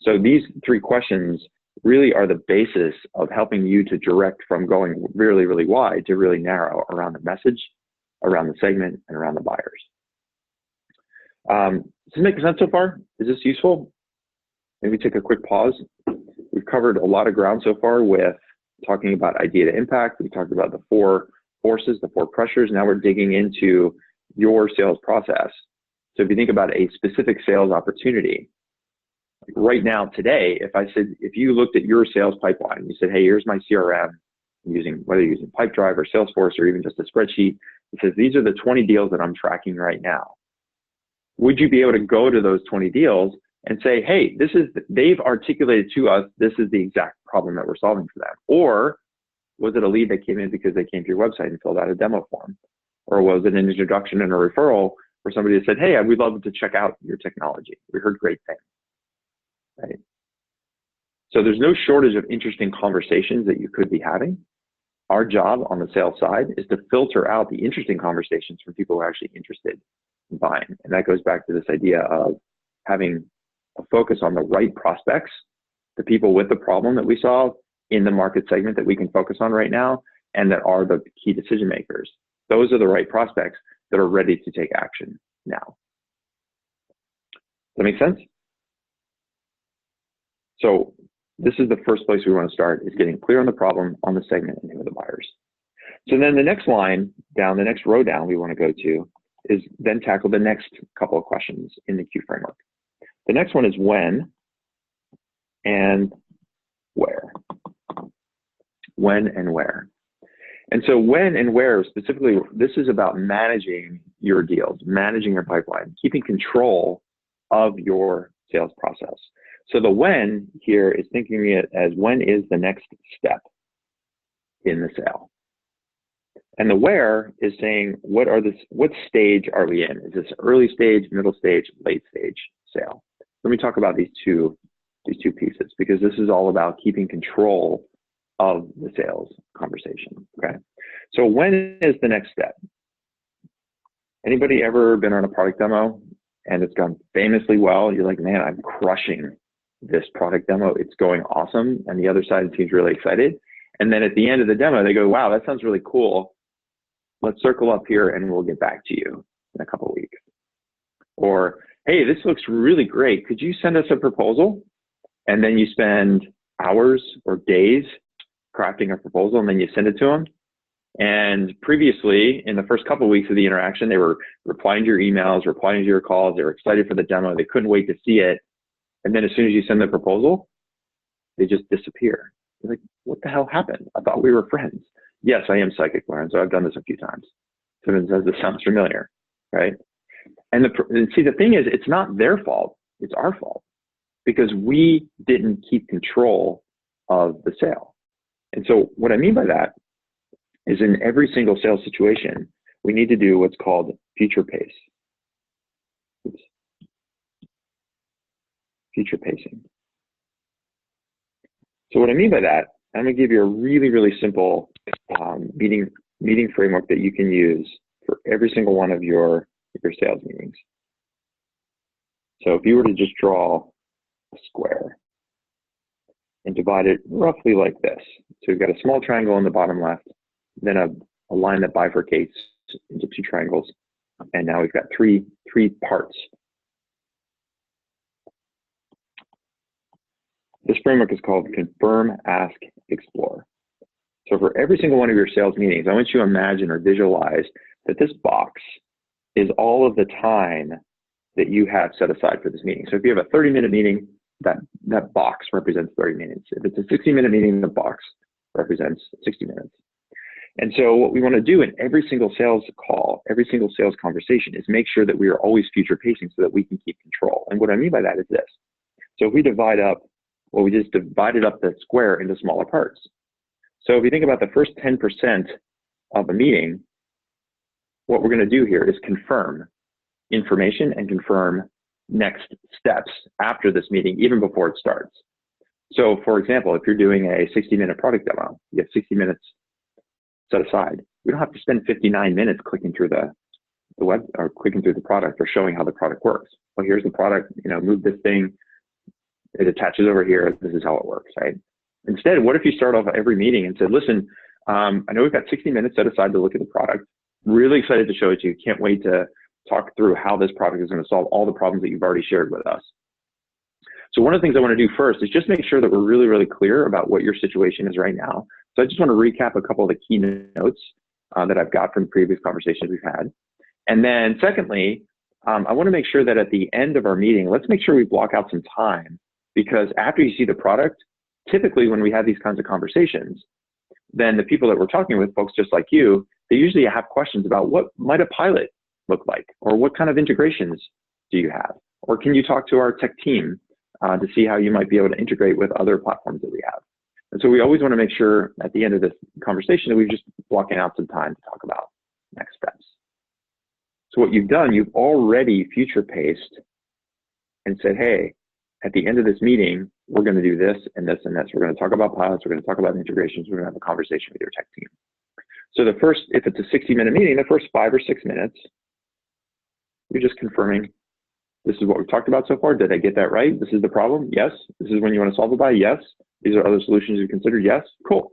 So these 3 questions really are the basis of helping you to direct from going really, really wide to really narrow around the message, around the segment, and around the buyers. Does this make sense so far? Is this useful? Maybe take a quick pause. We've covered a lot of ground so far with talking about idea to impact. We talked about the 4 forces, the 4 pressures. Now we're digging into your sales process. So if you think about a specific sales opportunity, right now today, if you looked at your sales pipeline, you said, hey, here's my CRM, whether you're using Pipedrive or Salesforce or even just a spreadsheet, it says these are the 20 deals that I'm tracking right now. Would you be able to go to those 20 deals and say, hey, they've articulated to us, this is the exact problem that we're solving for them? Or was it a lead that came in because they came to your website and filled out a demo form? Or was it an introduction and a referral for somebody that said, hey, we'd love to check out your technology. We heard great things. right? So there's no shortage of interesting conversations that you could be having. Our job on the sales side is to filter out the interesting conversations from people who are actually interested in buying. And that goes back to this idea of having a focus on the right prospects, the people with the problem that we solve in the market segment that we can focus on right now, and that are the key decision makers. Those are the right prospects that are ready to take action now. Does that make sense? So this is the first place we want to start, is getting clear on the problem, on the segment, and who are the buyers. So then the next line down, the next row down we want to go to is then tackle the next couple of questions in the Q framework. The next one is when and where. When and where. And so when and where specifically, this is about managing your deals, managing your pipeline, keeping control of your sales process. So the when here is thinking it as when is the next step in the sale. And the where is saying what stage are we in? Is this early stage, middle stage, late stage sale? Let me talk about these two pieces, because this is all about keeping control of the sales conversation. Okay. So when is the next step? Anybody ever been on a product demo and it's gone famously well? You're like, man, I'm crushing this product demo. It's going awesome. And the other side seems really excited. And then at the end of the demo, they go, wow, that sounds really cool. Let's circle up here and we'll get back to you in a couple of weeks. Or, hey, this looks really great. Could you send us a proposal? And then you spend hours or days crafting a proposal, and then you send it to them. And previously, in the first couple of weeks of the interaction, they were replying to your emails, replying to your calls. They were excited for the demo. They couldn't wait to see it. And then as soon as you send the proposal, they just disappear. You're like, what the hell happened? I thought we were friends. Yes, I am psychic, Lorenzo. I've done this a few times. Someone says this sounds familiar, right? And see, the thing is, it's not their fault. It's our fault, because we didn't keep control of the sale. And so what I mean by that is, in every single sales situation, we need to do what's called future pace. Oops. Future pacing. So what I mean by that, I'm going to give you a really, really simple meeting framework that you can use for every single one of your sales meetings. So if you were to just draw a square and divide it roughly like this. So we've got a small triangle on the bottom left, then a line that bifurcates into two triangles, and now we've got three parts. This framework is called Confirm, Ask, Explore. So for every single one of your sales meetings, I want you to imagine or visualize that this box is all of the time that you have set aside for this meeting. So if you have a 30-minute meeting, that box represents 30 minutes. If it's a 60-minute meeting, the box represents 60 minutes. And so what we want to do in every single sales call, every single sales conversation, is make sure that we are always future pacing so that we can keep control. And what I mean by that is this. So if we divide up, well, we just divided up the square into smaller parts. So if you think about the first 10% of a meeting, what we're going to do here is confirm information and confirm next steps after this meeting, even before it starts. So for example, if you're doing a 60-minute product demo, you have 60 minutes set aside. We don't have to spend 59 minutes clicking through the web or clicking through the product or showing how the product works. Well, here's the product, move this thing, it attaches over here, this is how it works, right? Instead, what if you start off every meeting and said, listen, I know we've got 60 minutes set aside to look at the product. Really excited to show it to you. Can't wait to talk through how this product is going to solve all the problems that you've already shared with us. So one of the things I want to do first is just make sure that we're really, really clear about what your situation is right now. So I just want to recap a couple of the key notes that I've got from previous conversations we've had. And then secondly, I want to make sure that at the end of our meeting, let's make sure we block out some time, because after you see the product, typically when we have these kinds of conversations, then the people that we're talking with, folks just like you, they usually have questions about what might a pilot look like, or what kind of integrations do you have? Or can you talk to our tech team to see how you might be able to integrate with other platforms that we have? And so we always want to make sure at the end of this conversation that we're just blocking out some time to talk about next steps. So what you've done, you've already future paced and said, hey, at the end of this meeting, we're going to do this and this and this. We're going to talk about pilots. We're going to talk about integrations. We're going to have a conversation with your tech team. So the first, if it's a 60-minute meeting, the first 5 or 6 minutes, you're just confirming, this is what we've talked about so far. Did I get that right? This is the problem? Yes. This is when you want to solve it by? Yes. These are other solutions you considered? Yes. Cool.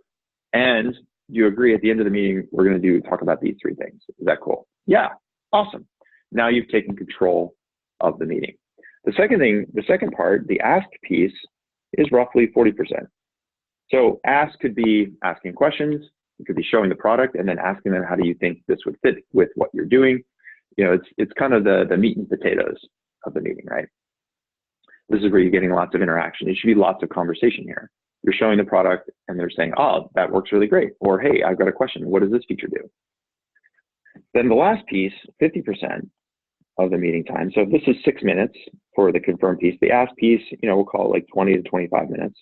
And you agree at the end of the meeting, we're going to talk about these 3 things. Is that cool? Yeah. Awesome. Now you've taken control of the meeting. The second part, the ask piece, is roughly 40%. So ask could be asking questions. It could be showing the product and then asking them, how do you think this would fit with what you're doing? You know, it's kind of the meat and potatoes of the meeting, right? This is where you're getting lots of interaction. It should be lots of conversation here. You're showing the product and they're saying, oh, that works really great. Or, hey, I've got a question. What does this feature do? Then the last piece, 50% of the meeting time. So if this is 6 minutes for the confirm piece, the ask piece, you know, we'll call it like 20 to 25 minutes.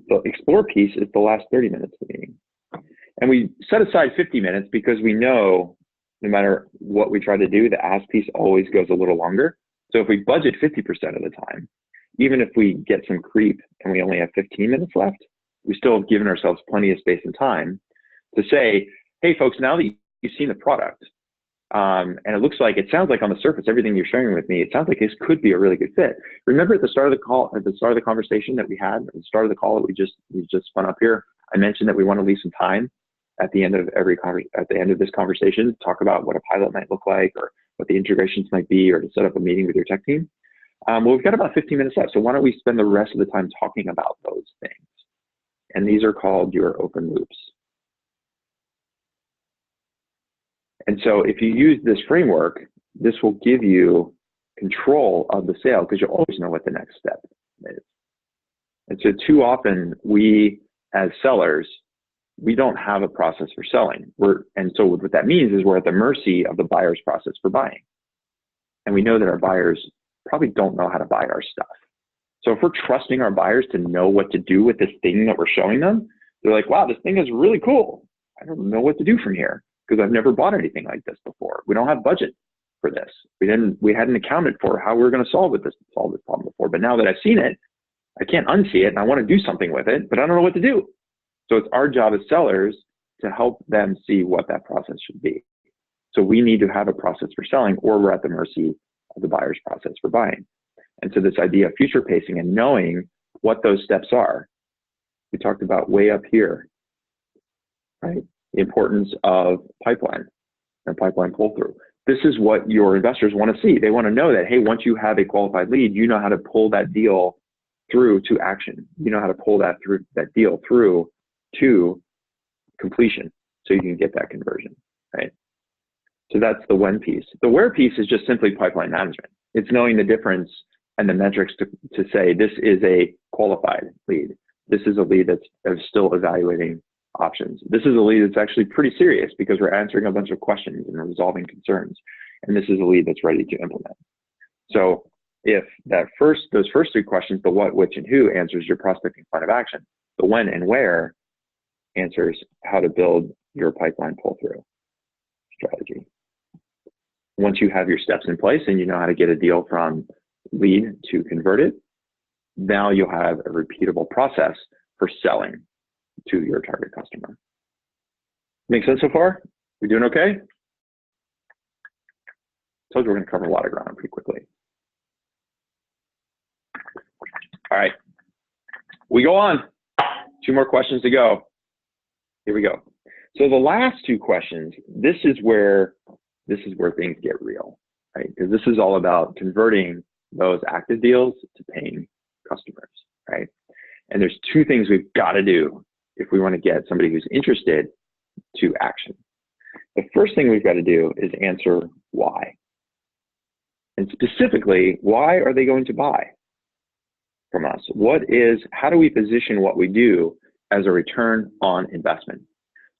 The explore piece is the last 30 minutes of the meeting. And we set aside 50 minutes because we know no matter what we try to do, the ask piece always goes a little longer. So if we budget 50% of the time, even if we get some creep and we only have 15 minutes left, we still have given ourselves plenty of space and time to say, hey folks, now that you've seen the product, and it sounds like on the surface, everything you're sharing with me, it sounds like this could be a really good fit. Remember at the start of the call, at the start of the conversation that we had, at the start of the call that we just spun up here, I mentioned that we want to leave some time at the end of this conversation to talk about what a pilot might look like, or what the integrations might be, or to set up a meeting with your tech team. Well, we've got about 15 minutes left, so why don't we spend the rest of the time talking about those things? And these are called your open loops. And so if you use this framework, this will give you control of the sale because you'll always know what the next step is. And so too often we, as sellers, we don't have a process for selling. And so what that means is we're at the mercy of the buyer's process for buying. And we know that our buyers probably don't know how to buy our stuff. So if we're trusting our buyers to know what to do with this thing that we're showing them, they're like, wow, this thing is really cool. I don't know what to do from here, because I've never bought anything like this before. We don't have budget for this. We hadn't accounted for how we were going to solve this problem before. But now that I've seen it, I can't unsee it and I want to do something with it, but I don't know what to do. So it's our job as sellers to help them see what that process should be. So we need to have a process for selling, or we're at the mercy of the buyer's process for buying. And so this idea of future pacing and knowing what those steps are, we talked about way up here, right? The importance of pipeline and pipeline pull-through. This is what your investors want to see. They want to know that, hey, once you have a qualified lead, you know how to pull that deal through to action. You know how to pull that deal through to completion so you can get that conversion, right? So that's the when piece. The where piece is just simply pipeline management. It's knowing the difference and the metrics to say this is a qualified lead. This is a lead that's still evaluating options. This is a lead that's actually pretty serious because we're answering a bunch of questions and resolving concerns. And this is a lead that's ready to implement. So if those first 3 questions, the what, which, and who, answers your prospecting plan of action, the when and where answers how to build your pipeline pull-through strategy. Once you have your steps in place and you know how to get a deal from lead to convert it, now you'll have a repeatable process for selling to your target customer. Make sense so far? We doing okay? Told you we're going to cover a lot of ground pretty quickly. All right, we go on. 2 more questions to go. Here we go. So the last 2 questions, this is where things get real, right? Because this is all about converting those active deals to paying customers, right? And there's 2 things we've got to do if we want to get somebody who's interested to action. The first thing we've got to do is answer why. And specifically, why are they going to buy from us? How do we position what we do as a return on investment?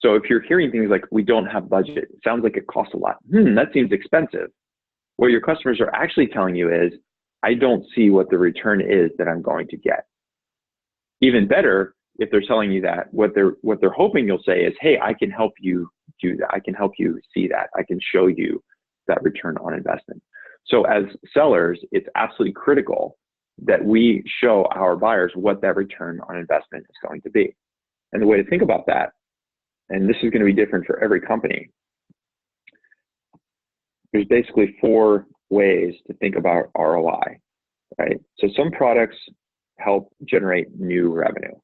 So if you're hearing things like, we don't have budget, it sounds like it costs a lot. That seems expensive. What your customers are actually telling you is, I don't see what the return is that I'm going to get. Even better, if they're telling you that, what they're hoping you'll say is, hey, I can help you do that. I can help you see that. I can show you that return on investment. So as sellers, it's absolutely critical that we show our buyers what that return on investment is going to be. And the way to think about that, and this is going to be different for every company, there's basically 4 ways to think about ROI, right? So some products help generate new revenue.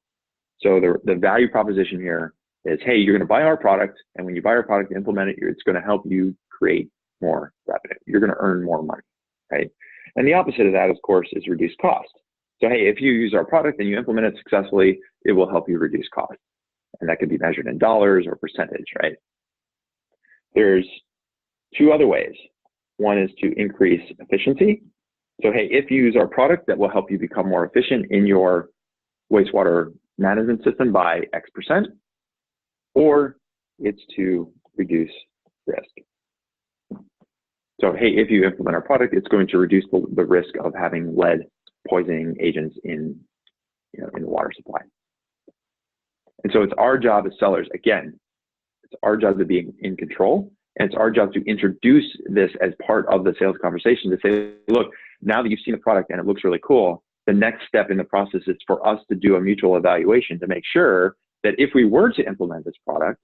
So the value proposition here is, hey, you're going to buy our product, and when you buy our product and implement it, it's going to help you create more revenue. You're going to earn more money, right? And the opposite of that, of course, is reduce cost. So, hey, if you use our product and you implement it successfully, it will help you reduce cost. And that could be measured in dollars or percentage, right? There's 2 other ways. One is to increase efficiency. So, hey, if you use our product, that will help you become more efficient in your wastewater management system by X%, or it's to reduce risk. So, hey, if you implement our product, it's going to reduce the risk of having lead poisoning agents in the water supply. And so it's our job as sellers, again, it's our job to be in control, and it's our job to introduce this as part of the sales conversation to say, look, now that you've seen the product and it looks really cool, the next step in the process is for us to do a mutual evaluation to make sure that if we were to implement this product,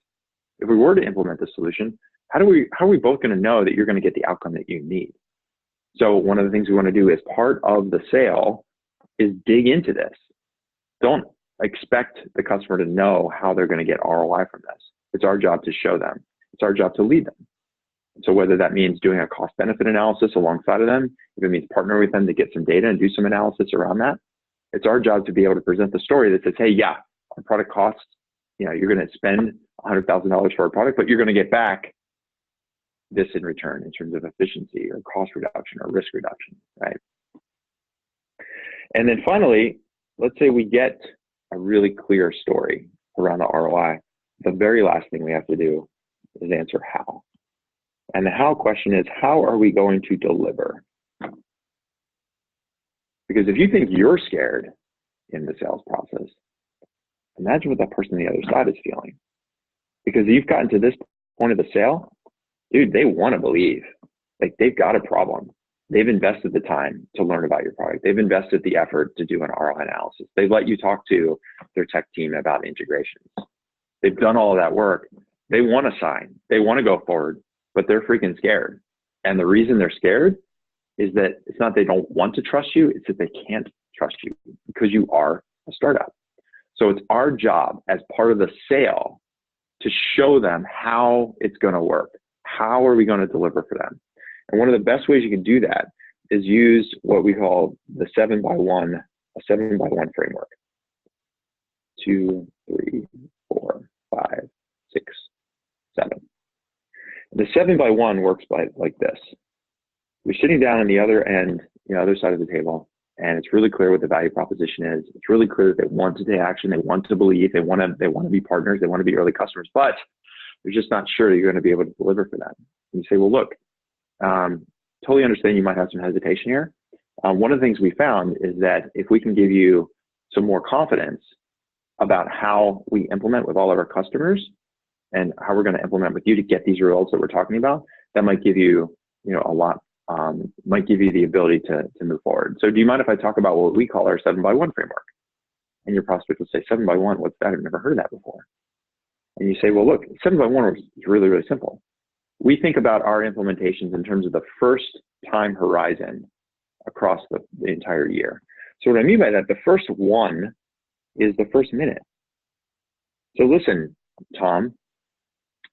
if we were to implement this solution, how are we both going to know that you're going to get the outcome that you need? So one of the things we want to do as part of the sale is dig into this. Don't expect the customer to know how they're going to get ROI from this. It's our job to show them. It's our job to lead them. So whether that means doing a cost benefit analysis alongside of them, if it means partner with them to get some data and do some analysis around that, it's our job to be able to present the story that says, hey, yeah, our product costs, you're going to spend $100,000 for our product, but you're going to get back this in return in terms of efficiency or cost reduction or risk reduction, right? And then finally, let's say we get a really clear story around the ROI. The very last thing we have to do is answer how. And the how question is, how are we going to deliver? Because if you think you're scared in the sales process, imagine what that person on the other side is feeling. Because you've gotten to this point of the sale, dude, they want to believe. Like, they've got a problem. They've invested the time to learn about your product. They've invested the effort to do an ROI analysis. They've let you talk to their tech team about integrations. They've done all of that work. They want to sign. They want to go forward, but they're freaking scared. And the reason they're scared is that it's not they don't want to trust you, it's that they can't trust you because you are a startup. So it's our job as part of the sale to show them how it's going to work. How are we going to deliver for them? And one of the best ways you can do that is use what we call the 7x1, a 7x1 framework. 2, 3, 4, 5, 6, 7. The 7x1 works like this. You're sitting down on the other end, other side of the table, and it's really clear what the value proposition is. It's really clear that they want to take action, they want to believe, they want to be partners, they want to be early customers, but they're just not sure that you're going to be able to deliver for them. And you say, well, look, totally understand you might have some hesitation here. One of the things we found is that if we can give you some more confidence about how we implement with all of our customers and how we're going to implement with you to get these results that we're talking about, that might give you, a lot, might give you the ability to move forward. So do you mind if I talk about what we call our 7x1 framework? And your prospect will say, 7x1, what's that? I've never heard of that before. And you say, well, look, 7x1 is really, really simple. We think about our implementations in terms of the first time horizon across the entire year. So what I mean by that, the first one is the first minute. So listen, Tom,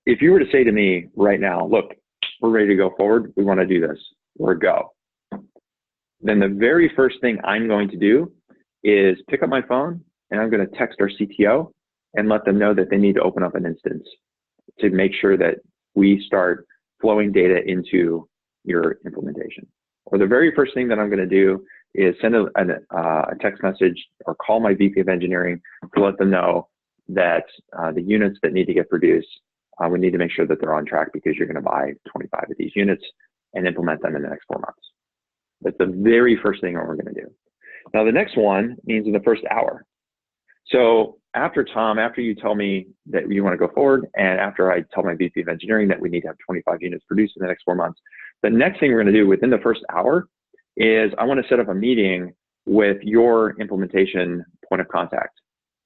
if you were to say to me right now, look, we're ready to go forward, we want to do this, or go, then the very first thing I'm going to do is pick up my phone and I'm going to text our CTO and let them know that they need to open up an instance to make sure that we start flowing data into your implementation. Or the very first thing that I'm going to do is send a text message or call my VP of engineering to let them know that the units that need to get produced, we need to make sure that they're on track because you're going to buy 25 of these units and implement them in the next 4 months. That's the very first thing that we're going to do. Now, the next one means in the first hour. So after you tell me that you want to go forward, and after I tell my VP of engineering that we need to have 25 units produced in the next 4 months, The next thing we're going to do within the first hour is I want to set up a meeting with your implementation point of contact,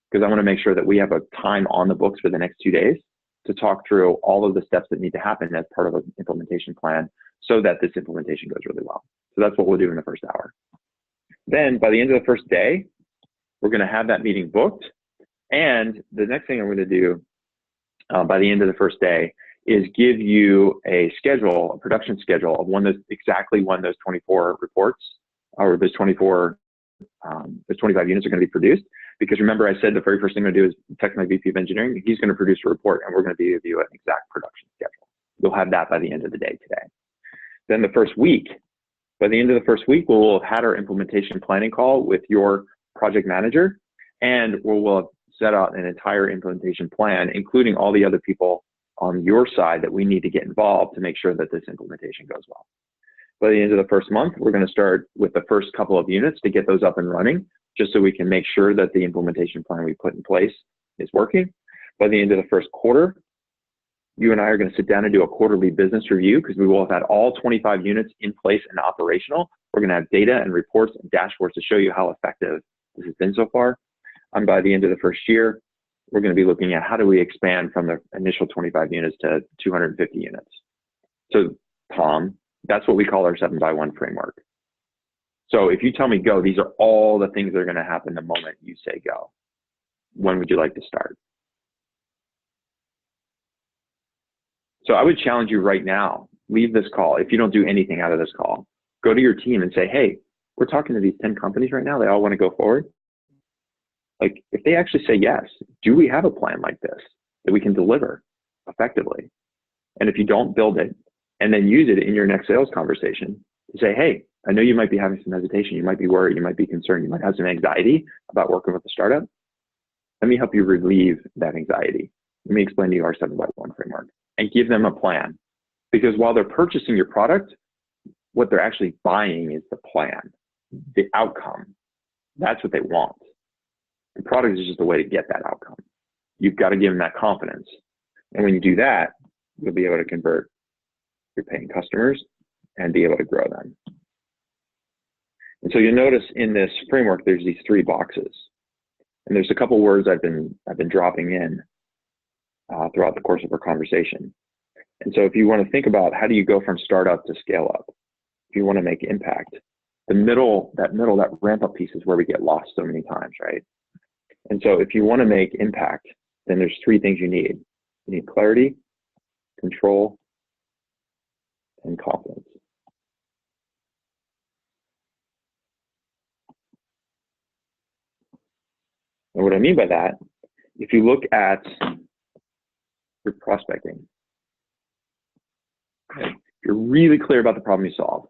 because I want to make sure that we have a time on the books for the next 2 days to talk through all of the steps that need to happen as part of an implementation plan so that this implementation goes really well. So that's what we'll do in the first hour. Then by the end of the first day, we're going to have that meeting booked. And the next thing I'm going to do by the end of the first day is give you a schedule, a production schedule of exactly when those 24 reports or those 25 units are going to be produced. Because remember, I said the very first thing I'm going to do is text my VP of engineering. He's going to produce a report, and we're going to give you an exact production schedule. You'll have that by the end of the day today. Then the first week, by the end of the first week, we'll have had our implementation planning call with your project manager, and we'll have set out an entire implementation plan, including all the other people on your side that we need to get involved to make sure that this implementation goes well. By the end of the first month, we're going to start with the first couple of units to get those up and running, just so we can make sure that the implementation plan we put in place is working. By the end of the first quarter, you and I are going to sit down and do a quarterly business review, because we will have had all 25 units in place and operational. We're going to have data and reports and dashboards to show you how effective this has been so far. And by the end of the first year, we're going to be looking at how do we expand from the initial 25 units to 250 units. So Tom, that's what we call our 7x1 framework. So if you tell me go, these are all the things that are going to happen the moment you say go. When would you like to start? So I would challenge you right now, leave this call. If you don't do anything out of this call, go to your team and say, hey, we're talking to these 10 companies right now. They all want to go forward. Like, if they actually say yes, do we have a plan like this that we can deliver effectively? And if you don't, build it and then use it in your next sales conversation to say, hey, I know you might be having some hesitation. You might be worried. You might be concerned. You might have some anxiety about working with a startup. Let me help you relieve that anxiety. Let me explain to you our 7x1 framework and give them a plan. Because while they're purchasing your product, what they're actually buying is the plan, the outcome. That's what they want. The product is just a way to get that outcome. You've got to give them that confidence. And when you do that, you'll be able to convert your paying customers and be able to grow them. And so you'll notice in this framework, there's these 3 boxes. And there's a couple words I've been dropping in throughout the course of our conversation. And so if you want to think about how do you go from startup to scale up, if you want to make impact, that ramp up piece is where we get lost so many times, right? And so if you want to make impact, then there's 3 things you need. You need clarity, control, and confidence. And what I mean by that, if you look at your prospecting, okay, you're really clear about the problem you solve,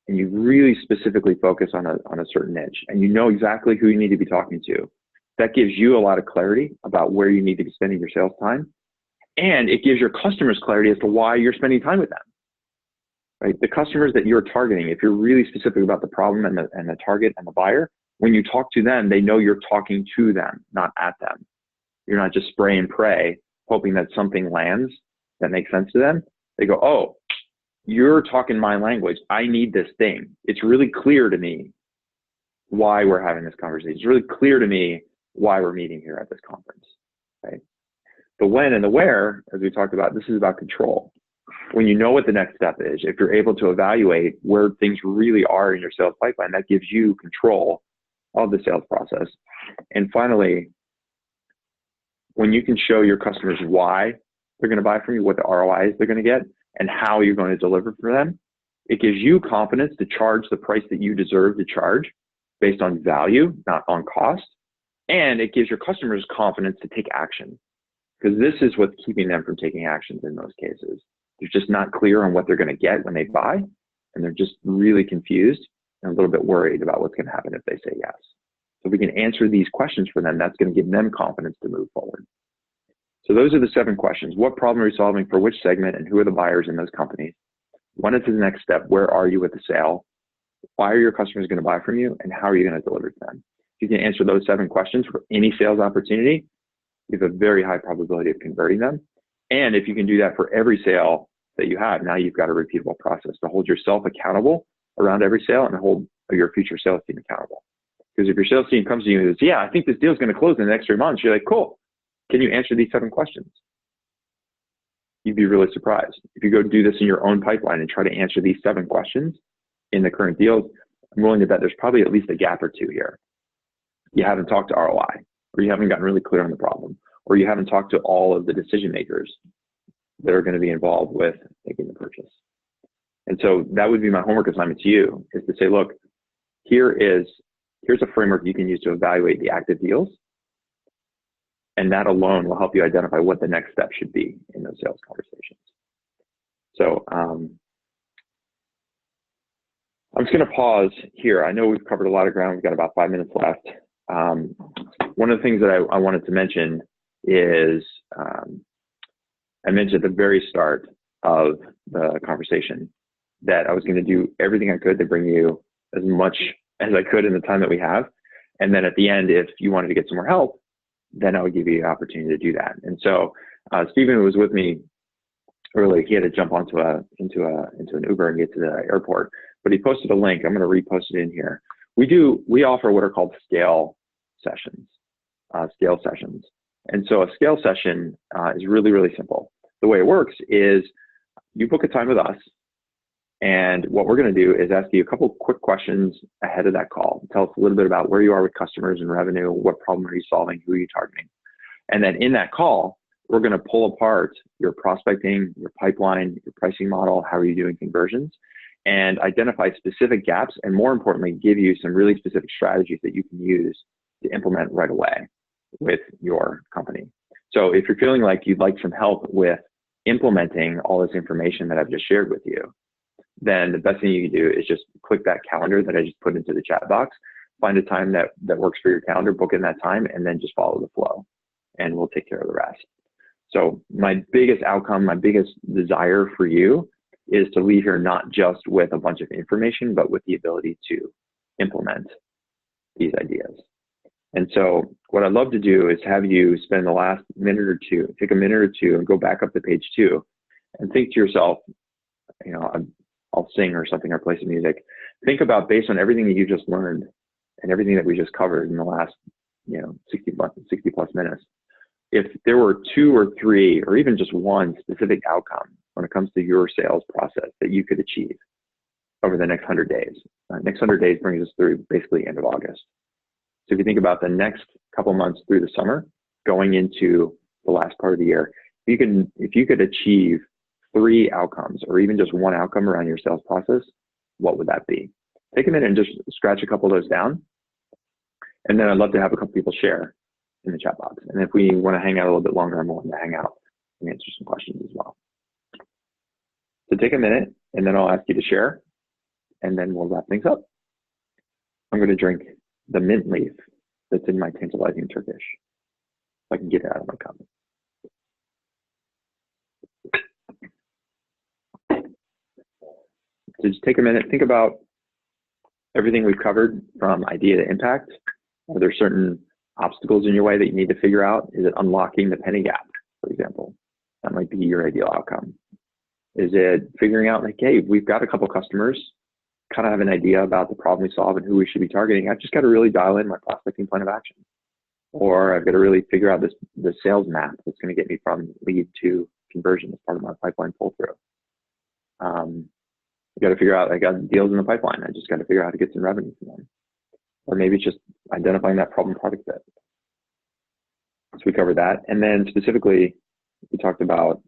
and you really specifically focus on a certain niche, and you know exactly who you need to be talking to. That gives you a lot of clarity about where you need to be spending your sales time, and it gives your customers clarity as to why you're spending time with them. Right? The customers that you're targeting, if you're really specific about the problem and the target and the buyer, when you talk to them, they know you're talking to them, not at them. You're not just spray and pray, hoping that something lands that makes sense to them. They go, oh, you're talking my language. I need this thing. It's really clear to me why we're having this conversation. It's really clear to me why we're meeting here at this conference. Right? The when and the where, as we talked about, this is about control. When you know what the next step is, if you're able to evaluate where things really are in your sales pipeline, that gives you control of the sales process. And finally, when you can show your customers why they're going to buy from you, what the ROIs they're going to get, and how you're going to deliver for them, it gives you confidence to charge the price that you deserve to charge based on value, not on cost. And it gives your customers confidence to take action, because this is what's keeping them from taking actions in most cases. They're just not clear on what they're going to get when they buy, and they're just really confused and a little bit worried about what's going to happen if they say yes. So if we can answer these questions for them, that's going to give them confidence to move forward. So those are the 7 questions. What problem are you solving for which segment, and who are the buyers in those companies? When is the next step? Where are you with the sale? Why are your customers going to buy from you, and how are you going to deliver to them? If you can answer those 7 questions for any sales opportunity, you have a very high probability of converting them. And if you can do that for every sale that you have. Now you've got a repeatable process to hold yourself accountable around every sale and hold your future sales team accountable. Because if your sales team comes to you and says, yeah, I think this deal is going to close in the next 3 months, you're like, cool. Can you answer these 7 questions? You'd be really surprised. If you go do this in your own pipeline and try to answer these 7 questions in the current deals, I'm willing to bet there's probably at least a gap or 2 here. You haven't talked to ROI, or you haven't gotten really clear on the problem, or you haven't talked to all of the decision makers that are going to be involved with making the purchase. And so that would be my homework assignment to you, is to say, look, here's a framework you can use to evaluate the active deals. And that alone will help you identify what the next step should be in those sales conversations. So I'm just going to pause here. I know we've covered a lot of ground. We've got about 5 minutes left. One of the things that I wanted to mention is I mentioned at the very start of the conversation that I was going to do everything I could to bring you as much as I could in the time that we have. And then at the end, if you wanted to get some more help, then I would give you the opportunity to do that. And so Stephen was with me earlier. He had to jump onto into an Uber and get to the airport, but he posted a link. I'm going to repost it in here. We offer what are called scale sessions. And so a scale session is really, really simple. The way it works is you book a time with us, and what we're going to do is ask you a couple quick questions ahead of that call. Tell us a little bit about where you are with customers and revenue, what problem are you solving, who are you targeting. And then in that call, we're going to pull apart your prospecting, your pipeline, your pricing model, how are you doing conversions, and identify specific gaps, and more importantly, give you some really specific strategies that you can use to implement right away with your company. So if you're feeling like you'd like some help with implementing all this information that I've just shared with you, then the best thing you can do is just click that calendar that I just put into the chat box, find a time that works for your calendar, book in that time, and then just follow the flow, and we'll take care of the rest. So my biggest outcome, my biggest desire for you is to leave here not just with a bunch of information, but with the ability to implement these ideas. And so what I'd love to do is have you spend the last minute or two, take a minute or two and go back up to page 2 and think to yourself, you know, I'll sing or something or play some music. Think about, based on everything that you just learned and everything that we just covered in the last, 60 plus minutes, if there were 2 or 3 or even just one specific outcome when it comes to your sales process that you could achieve over the next 100 days. Next 100 days brings us through basically end of August. So if you think about the next couple months through the summer, going into the last part of the year, if you could achieve 3 outcomes or even just 1 outcome around your sales process, what would that be? Take a minute and just scratch a couple of those down. And then I'd love to have a couple people share in the chat box. And if we want to hang out a little bit longer, I'm willing to hang out and answer some questions as well. So take a minute, and then I'll ask you to share, and then we'll wrap things up. I'm going to drink the mint leaf that's in my tantalizing Turkish, so I can get it out of my cup. So just take a minute, think about everything we've covered from idea to impact. Are there certain obstacles in your way that you need to figure out? Is it unlocking the penny gap, for example? That might be your ideal outcome. Is it figuring out, like, hey, we've got a couple customers, kind of have an idea about the problem we solve and who we should be targeting. I've just got to really dial in my prospecting plan of action. Or I've got to really figure out the sales map that's going to get me from lead to conversion as part of my pipeline pull through. I've got to figure out, I got deals in the pipeline. I just got to figure out how to get some revenue from them. Or maybe it's just identifying that problem product fit. So we covered that. And then specifically, we talked about,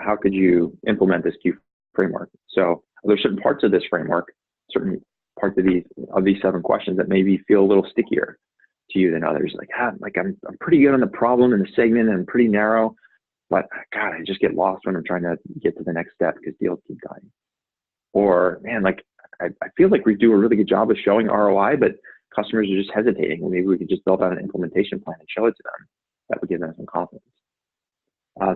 how could you implement this Q framework? So there's certain parts of this framework, certain parts of these 7 questions that maybe feel a little stickier to you than others. I'm pretty good on the problem and the segment and pretty narrow, but God, I just get lost when I'm trying to get to the next step because deals keep dying. Or man, I feel like we do a really good job of showing ROI, but customers are just hesitating. Well, maybe we could just build out an implementation plan and show it to them. That would give them some confidence.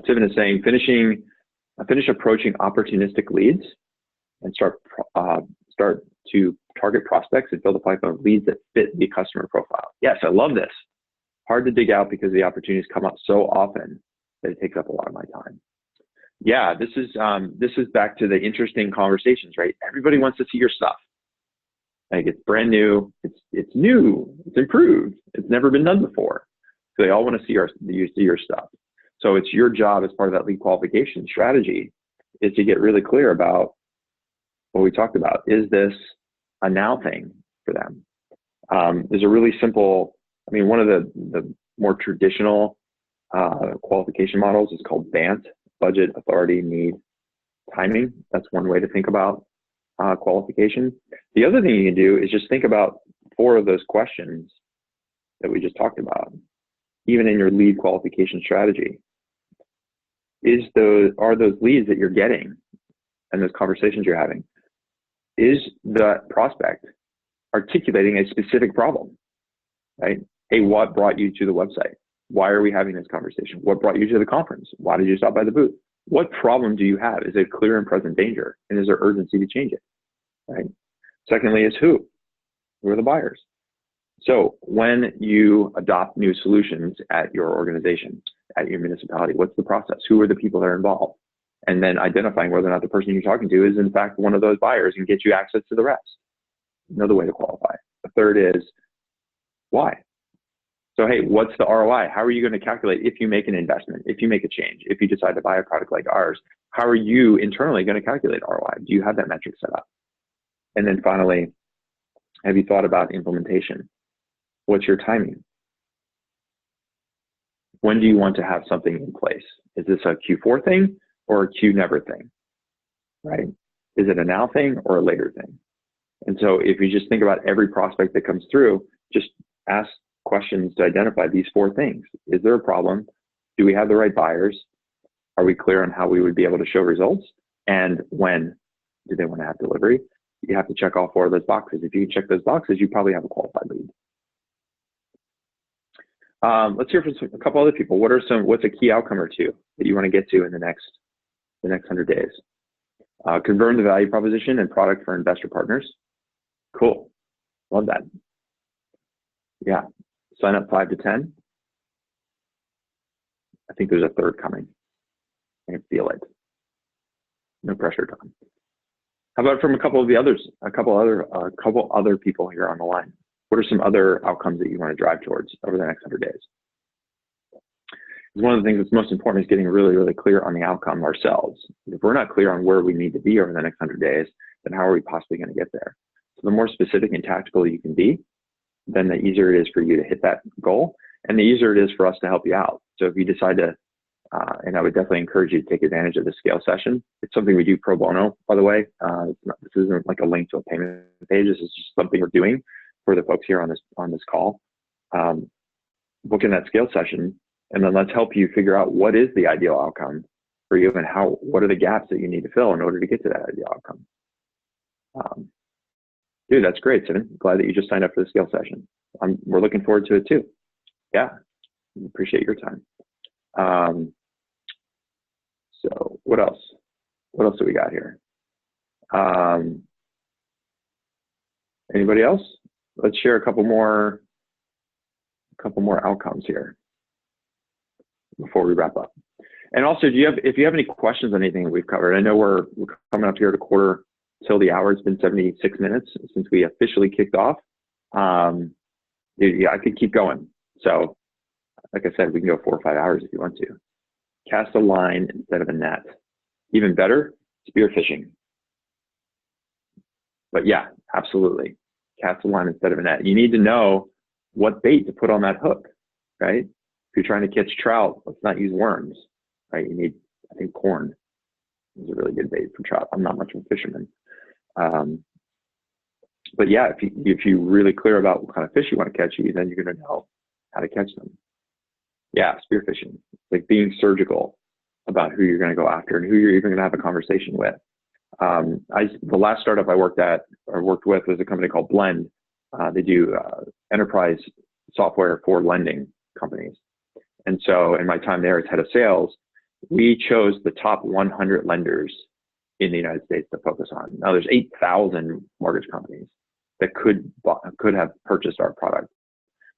Stephen is saying, finish approaching opportunistic leads and start to target prospects and build a pipeline of leads that fit the customer profile. Yes, I love this. Hard to dig out because the opportunities come up so often that it takes up a lot of my time. Yeah, this is back to the interesting conversations, right? Everybody wants to see your stuff. Like it's brand new, it's new, it's improved, it's never been done before. So they all want to see your stuff. So it's your job as part of that lead qualification strategy is to get really clear about what we talked about. Is this a now thing for them? There's a really simple, I mean, one of the more traditional qualification models is called BANT, budget, authority, need, timing. That's one way to think about qualification. The other thing you can do is just think about 4 of those questions that we just talked about, even in your lead qualification strategy. Are those leads that you're getting and those conversations you're having, is the prospect articulating a specific problem, right? Hey, what brought you to the website? Why are we having this conversation? What brought you to the conference? Why did you stop by the booth? What problem do you have? Is it clear and present danger? And is there urgency to change it, right? Secondly is who? Who are the buyers? So when you adopt new solutions at your organization, at your municipality, what's the process? Who are the people that are involved? And then identifying whether or not the person you're talking to is in fact one of those buyers and get you access to the rest. Another way to qualify. The third is why? So, hey, what's the ROI? How are you going to calculate if you make an investment, if you make a change, if you decide to buy a product like ours? How are you internally going to calculate ROI? Do you have that metric set up? And then finally, have you thought about implementation? What's your timing? When do you want to have something in place? Is this a Q4 thing or a Q never thing, right? Is it a now thing or a later thing? And so if you just think about every prospect that comes through, just ask questions to identify these 4 things. Is there a problem? Do we have the right buyers? Are we clear on how we would be able to show results? And when do they want to have delivery? You have to check all 4 of those boxes. If you check those boxes, you probably have a qualified lead. Let's hear from a couple other people. What's a key outcome or 2 that you want to get to in the next 100 days? Confirm the value proposition and product for investor partners. Cool. Love that. Yeah. Sign up 5 to 10. I think there's a third coming. I can feel it. No pressure, Tom. How about from a couple other people here on the line? What are some other outcomes that you want to drive towards over the next 100 days? One of the things that's most important is getting really, really clear on the outcome ourselves. If we're not clear on where we need to be over the next 100 days, then how are we possibly going to get there? So the more specific and tactical you can be, then the easier it is for you to hit that goal, and the easier it is for us to help you out. So if you decide to, and I would definitely encourage you to take advantage of the scale session. It's something we do pro bono, by the way. This isn't like a link to a payment page. This is just something we're doing for the folks here on this call. Book in that scale session, and then let's help you figure out what is the ideal outcome for you and what are the gaps that you need to fill in order to get to that ideal outcome. Dude, that's great, Steven. Glad that you just signed up for the scale session. We're looking forward to it too. Yeah, appreciate your time. So what else? What else do we got here? Anybody else? Let's share a couple more outcomes here before we wrap up. And also, if you have any questions on anything that we've covered, I know we're coming up here at a quarter till the hour. It's been 76 minutes since we officially kicked off. Yeah, I could keep going. So like I said, we can go 4 or 5 hours if you want to. Cast a line instead of a net. Even better, spearfishing. But yeah, absolutely. Cast a line instead of a net. You need to know what bait to put on that hook, right? If you're trying to catch trout, let's not use worms, right? You need, I think, corn is a really good bait for trout. I'm not much of a fisherman. But yeah, if you're really clear about what kind of fish you want to catch, then you're going to know how to catch them. Yeah, spearfishing, like being surgical about who you're going to go after and who you're even going to have a conversation with. The last startup I worked with was a company called Blend. They do enterprise software for lending companies. And so in my time there as head of sales, we chose the top 100 lenders in the United States to focus on. Now there's 8,000 mortgage companies that could have purchased our product.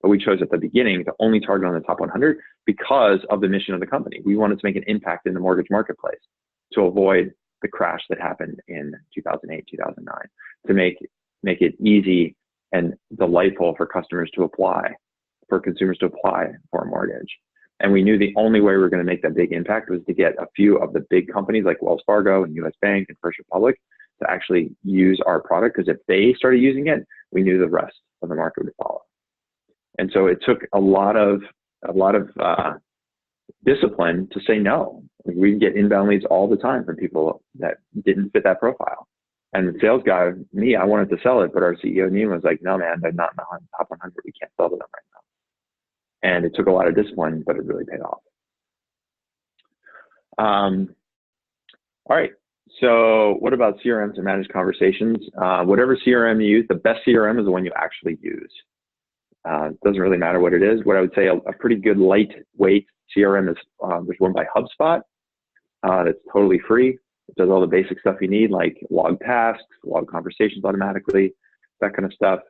But we chose at the beginning to only target on the top 100 because of the mission of the company. We wanted to make an impact in the mortgage marketplace. to avoid the crash that happened in 2008, 2009, to make it easy and delightful for consumers to apply for a mortgage. And we knew the only way we were going to make that big impact was to get a few of the big companies like Wells Fargo and US Bank and First Republic to actually use our product, because if they started using it, we knew the rest of the market would follow. And so it took a lot of discipline to say no. We get inbound leads all the time from people that didn't fit that profile. And the sales guy, me, I wanted to sell it, but our CEO, Neem, was like, no, man, they're not in the top 100. We can't sell to them right now. And it took a lot of discipline, but it really paid off. All right. So what about CRMs and managed conversations? Whatever CRM you use, the best CRM is the one you actually use. It doesn't really matter what it is. What I would say a pretty good lightweight CRM is there's one by HubSpot that's totally free. It does all the basic stuff you need, like log tasks, log conversations automatically, that kind of stuff.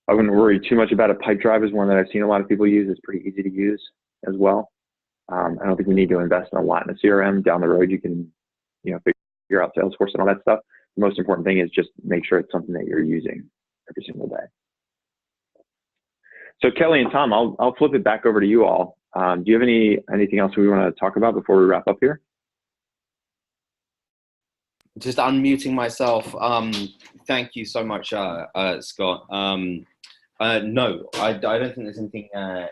I wouldn't worry too much about it. Pipedrive is one that I've seen a lot of people use. It's pretty easy to use as well. I don't think we need to invest in a lot in a CRM. Down the road, you can, figure out Salesforce and all that stuff. The most important thing is just make sure it's something that you're using every single day. So Kelly and Tom, I'll flip it back over to you all. Do you have anything else we want to talk about before we wrap up here? Just unmuting myself. Thank you so much, Scott. No, I don't think there's anything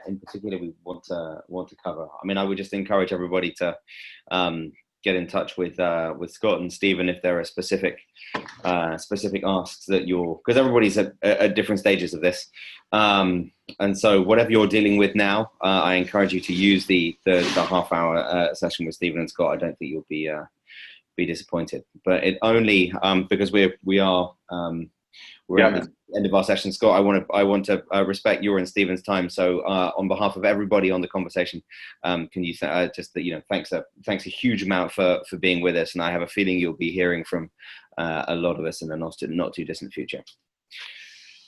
in particular we want to cover. I mean, I would just encourage everybody to get in touch with Scott and Stephen if there are specific asks that because everybody's at different stages of this, and so whatever you're dealing with now, I encourage you to use the half-hour session with Stephen and Scott. I don't think you'll be disappointed, but it only because we're at the end of our session. Scott, I want to respect your and Stephen's time. So on behalf of everybody on the conversation, can you just thanks a huge amount for being with us, and I have a feeling you'll be hearing from a lot of us in the not too distant future.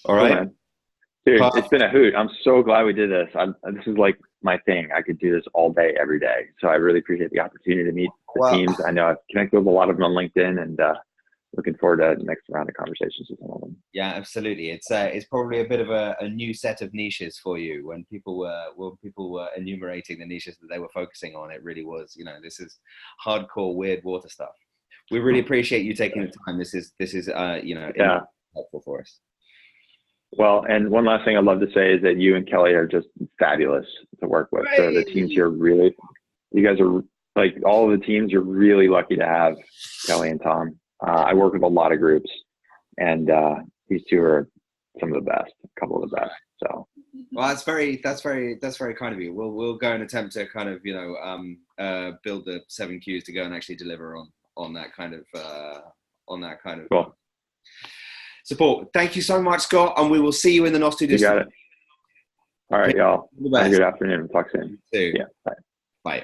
All right. Dude, it's been a hoot. I'm so glad we did this. This is like my thing. I could do this all day, every day. So I really appreciate the opportunity to meet the teams. I know I've connected with a lot of them on LinkedIn, and looking forward to the next round of conversations with some of them. Yeah, absolutely. It's probably a bit of a new set of niches for you. When people were enumerating the niches that they were focusing on, it really was, this is hardcore weird water stuff. We really appreciate you taking the time. This is helpful for us. Well, and one last thing I'd love to say is that you and Kelly are just fabulous to work with. So the teams here you guys are, like, all of the teams, you're really lucky to have Kelly and Tom. I work with a lot of groups, and these two are some of the best, a couple of the best. So, well, that's very kind of you. We'll go and attempt to kind of build the 7 Qs to go and actually deliver on that kind of cool support. Thank you so much, Scott, and we will see you in the not too distant. You got it. All right, y'all. Have a good afternoon. Talk soon. Yeah. Bye. Bye.